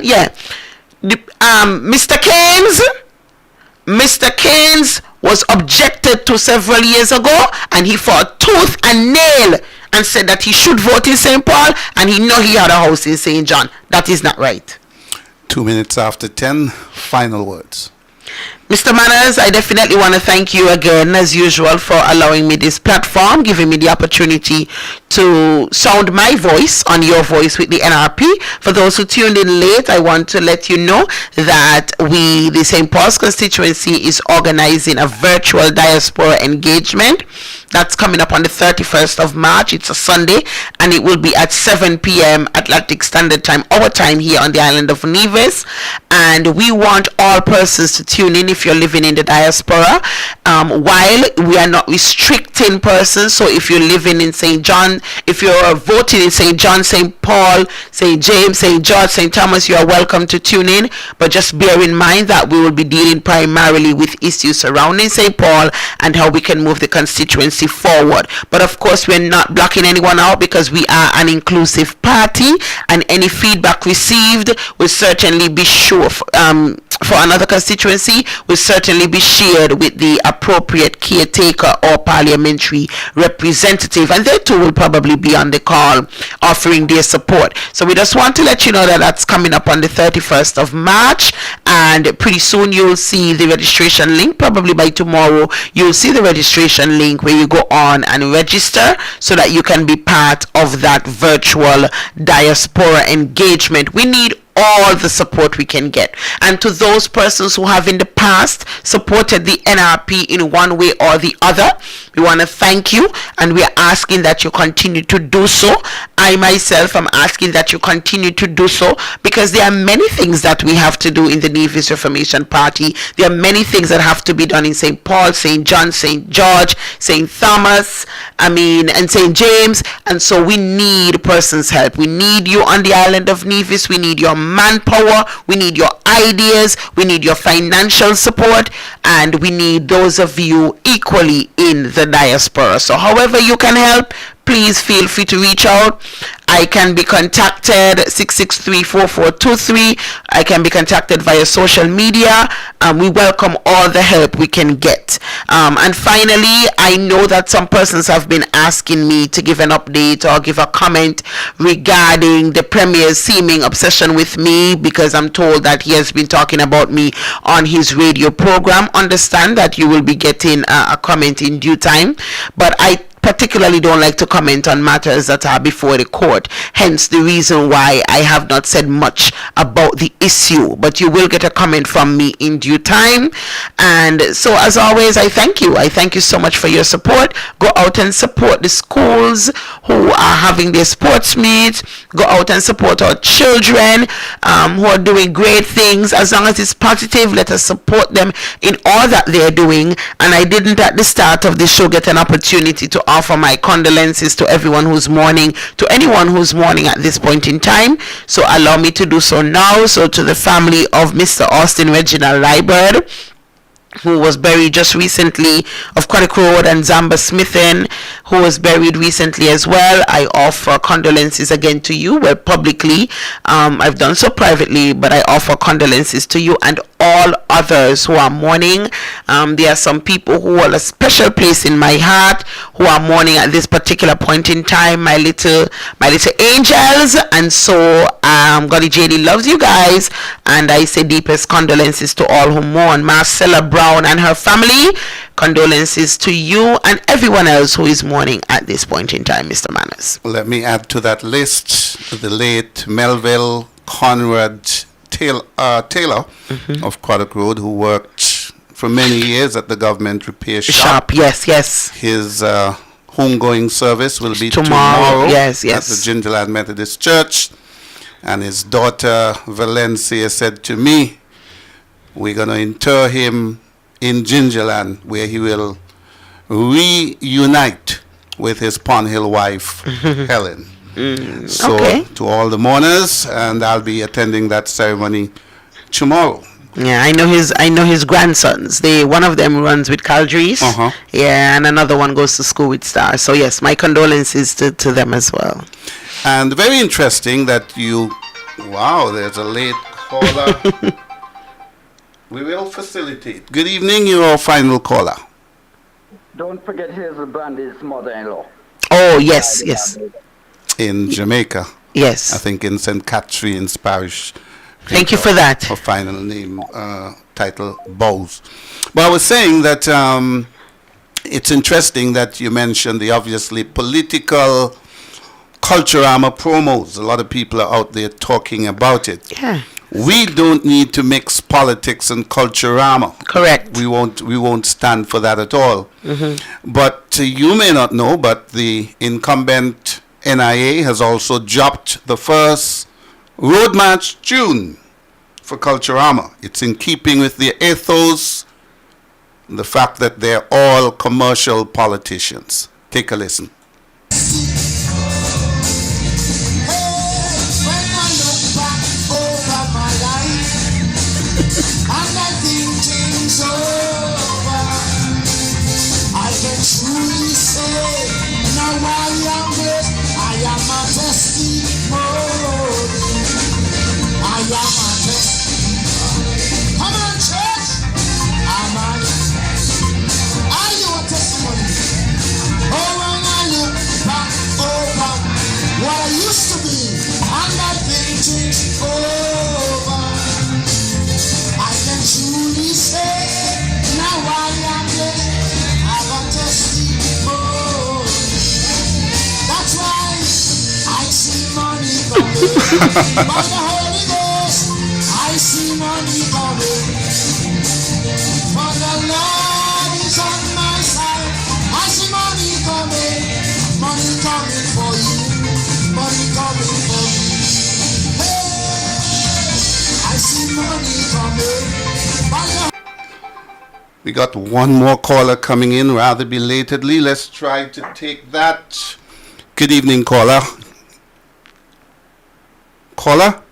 Keynes was objected to several years ago, and he fought tooth and nail and said that he should vote in St. Paul, and he know he had a house in St. John. That is not right. 2 minutes after 10, final words. Mr. Manners, I definitely want to thank you again, as usual, for allowing me this platform, giving me the opportunity to sound my voice on your voice with the NRP. For those who tuned in late, I want to let you know that the St. Paul's constituency is organizing a virtual diaspora engagement. That's coming up on the 31st of March. It's a Sunday, and it will be at 7 p.m. Atlantic Standard Time, our time here on the island of Nevis. And we want all persons to tune in if you're living in the diaspora. While we are not restricting persons, so if you're living in St. John, if you're voting in St. John, St. Paul, St. James, St. George, St. Thomas, you are welcome to tune in. But just bear in mind that we will be dealing primarily with issues surrounding St. Paul and how we can move the constituency forward. But of course, we're not blocking anyone out because we are an inclusive party, and any feedback received will certainly be sure for another constituency will certainly be shared with the appropriate caretaker or parliamentary representative, and they too will probably be on the call offering their support. So we just want to let you know that that's coming up on the 31st of March, and pretty soon you'll see the registration link. Probably by tomorrow you'll see the registration link where you go on and register so that you can be part of that virtual diaspora engagement. We need all the support we can get. And to those persons who have in the past supported the NRP in one way or the other, we want to thank you, and we are asking that you continue to do so. I myself am asking that you continue to do so, because there are many things that we have to do in the Nevis Reformation Party. There are many things that have to be done in St. Paul, St. John, St. George, St. Thomas, and St. James. And so we need persons' help. We need you on the island of Nevis. We need your manpower. We need your ideas. We need your financial support. And we need those of you equally in the diaspora. So however you can help, please feel free to reach out. I can be contacted 663-4423. I can be contacted via social media. We welcome all the help we can get. And finally, I know that some persons have been asking me to give an update or give a comment regarding the Premier's seeming obsession with me, because I'm told that he has been talking about me on his radio program. Understand that you will be getting a comment in due time, but I particularly don't like to comment on matters that are before the court, hence the reason why I have not said much about the issue. But you will get a comment from me in due time. And so, as always, I thank you so much for your support. Go out and support the schools who are having their sports meets. Go out and support our children who are doing great things. As long as it's positive, let us support them in all that they're doing. And I didn't at the start of the show get an opportunity to offer my condolences to everyone who's mourning, to anyone who's mourning at this point in time. So allow me to do so now. So to the family of Mr. Austin Reginald Leeward, who was buried just recently, of Craddock Road, and Zamba Smithen, who was buried recently as well, I offer condolences again to you. Well, publicly, I've done so privately, but I offer condolences to you and all others who are mourning. There are some people who hold a special place in my heart who are mourning at this particular point in time, my little angels. And so Goddy JD loves you guys, and I say deepest condolences to all who mourn. Marcella Brown and her family, condolences to you and everyone else who is mourning at this point in time, Mr. Manners. Let me add to that list the late Melville Conrad Taylor of Craddock Road, who worked for many years at the government repair shop. Yes. His homegoing service will be tomorrow. Yes. At the Gingerland Methodist Church. And his daughter Valencia said to me, we're going to inter him in Gingerland, where he will reunite with his Pond Hill wife, Helen. So to all the mourners, and I'll be attending that ceremony tomorrow. Yeah, I know his grandsons. One of them runs with Caldries. Yeah, and another one goes to school with Star. So yes, my condolences to them as well. And very interesting that there's a late caller. We will facilitate. Good evening, you're our final caller. Don't forget Hazel Brandy's mother-in-law. Oh, yes. In Jamaica. Yes. I think in St. Catherine's Parish. Thank you for that. Her final name, title, Bowes. But I was saying that it's interesting that you mentioned the obviously political Culturama promos. A lot of people are out there talking about it. Yeah. We don't need to mix politics and Culturama. Correct. We won't stand for that at all. But you may not know, but the incumbent NIA has also dropped the first road march tune for Culturama. It's in keeping with the ethos, the fact that they're all commercial politicians. Take a listen. By the Holy Ghost. money coming, for the Lord is on my side. I see money coming for you, money coming for me. Hey, I see money coming. We got one more caller coming in rather belatedly. Let's try to take that. Good evening, caller. Caller?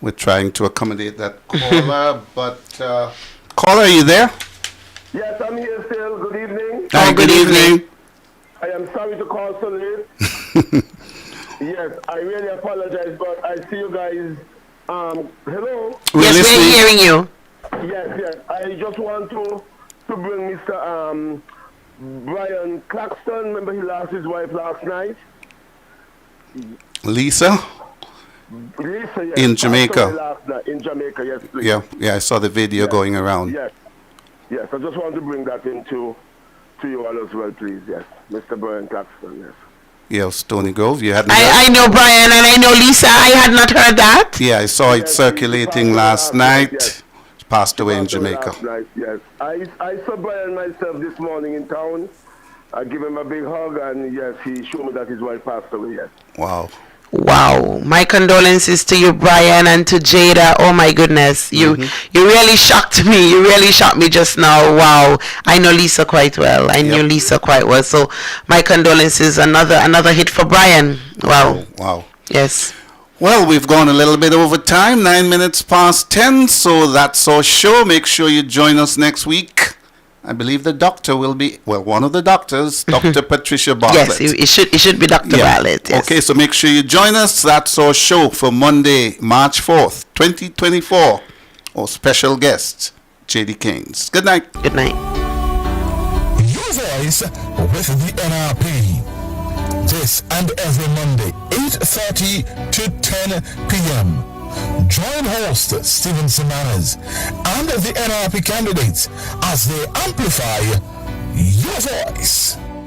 We're trying to accommodate that caller, but caller, are you there? Yes, I'm here still. Good evening. Hi, good evening. I am sorry to call so late. Yes, I really apologize, but I see you guys. Hello? Yes, we're hearing you. Yes. I just want to bring Mr. Brian Claxton. Remember he lost his wife last night? Lisa? Lisa, yes. In Jamaica. Last night. In Jamaica, yes, please. Yeah, I saw the video going around. Yes. I just want to bring that into you all as well, please. Yes, Mr. Brian Claxton, yes. Yeah, Stony Grove. You hadn't I know Brian and I know Lisa. I had not heard that. Yeah, I saw it circulating last night. Yes. Passed away in Jamaica. Last night, yes. I saw Brian myself this morning in town. I give him a big hug, and yes, he showed me that his wife passed away, yes. Wow. My condolences to you, Brian, and to Jada. Oh my goodness. You really shocked me. You really shocked me just now. Wow. I know Lisa quite well. I knew Lisa quite well. So my condolences. Another hit for Brian. Wow. Yes. Well, we've gone a little bit over time, 9 minutes past 10, so that's our show. Make sure you join us next week. I believe the doctor will be, one of the doctors, Dr. Patricia Bartlett. Yes, it should be Dr. Bartlett. Yes. Okay, so make sure you join us. That's our show for Monday, March 4th, 2024. Our special guest, J.D. Keynes. Good night. Good night. Your voice with the NRP. This and every Monday, 8:30 to 10 p.m. Join host Stephen Semanas and the NRP candidates as they amplify your voice.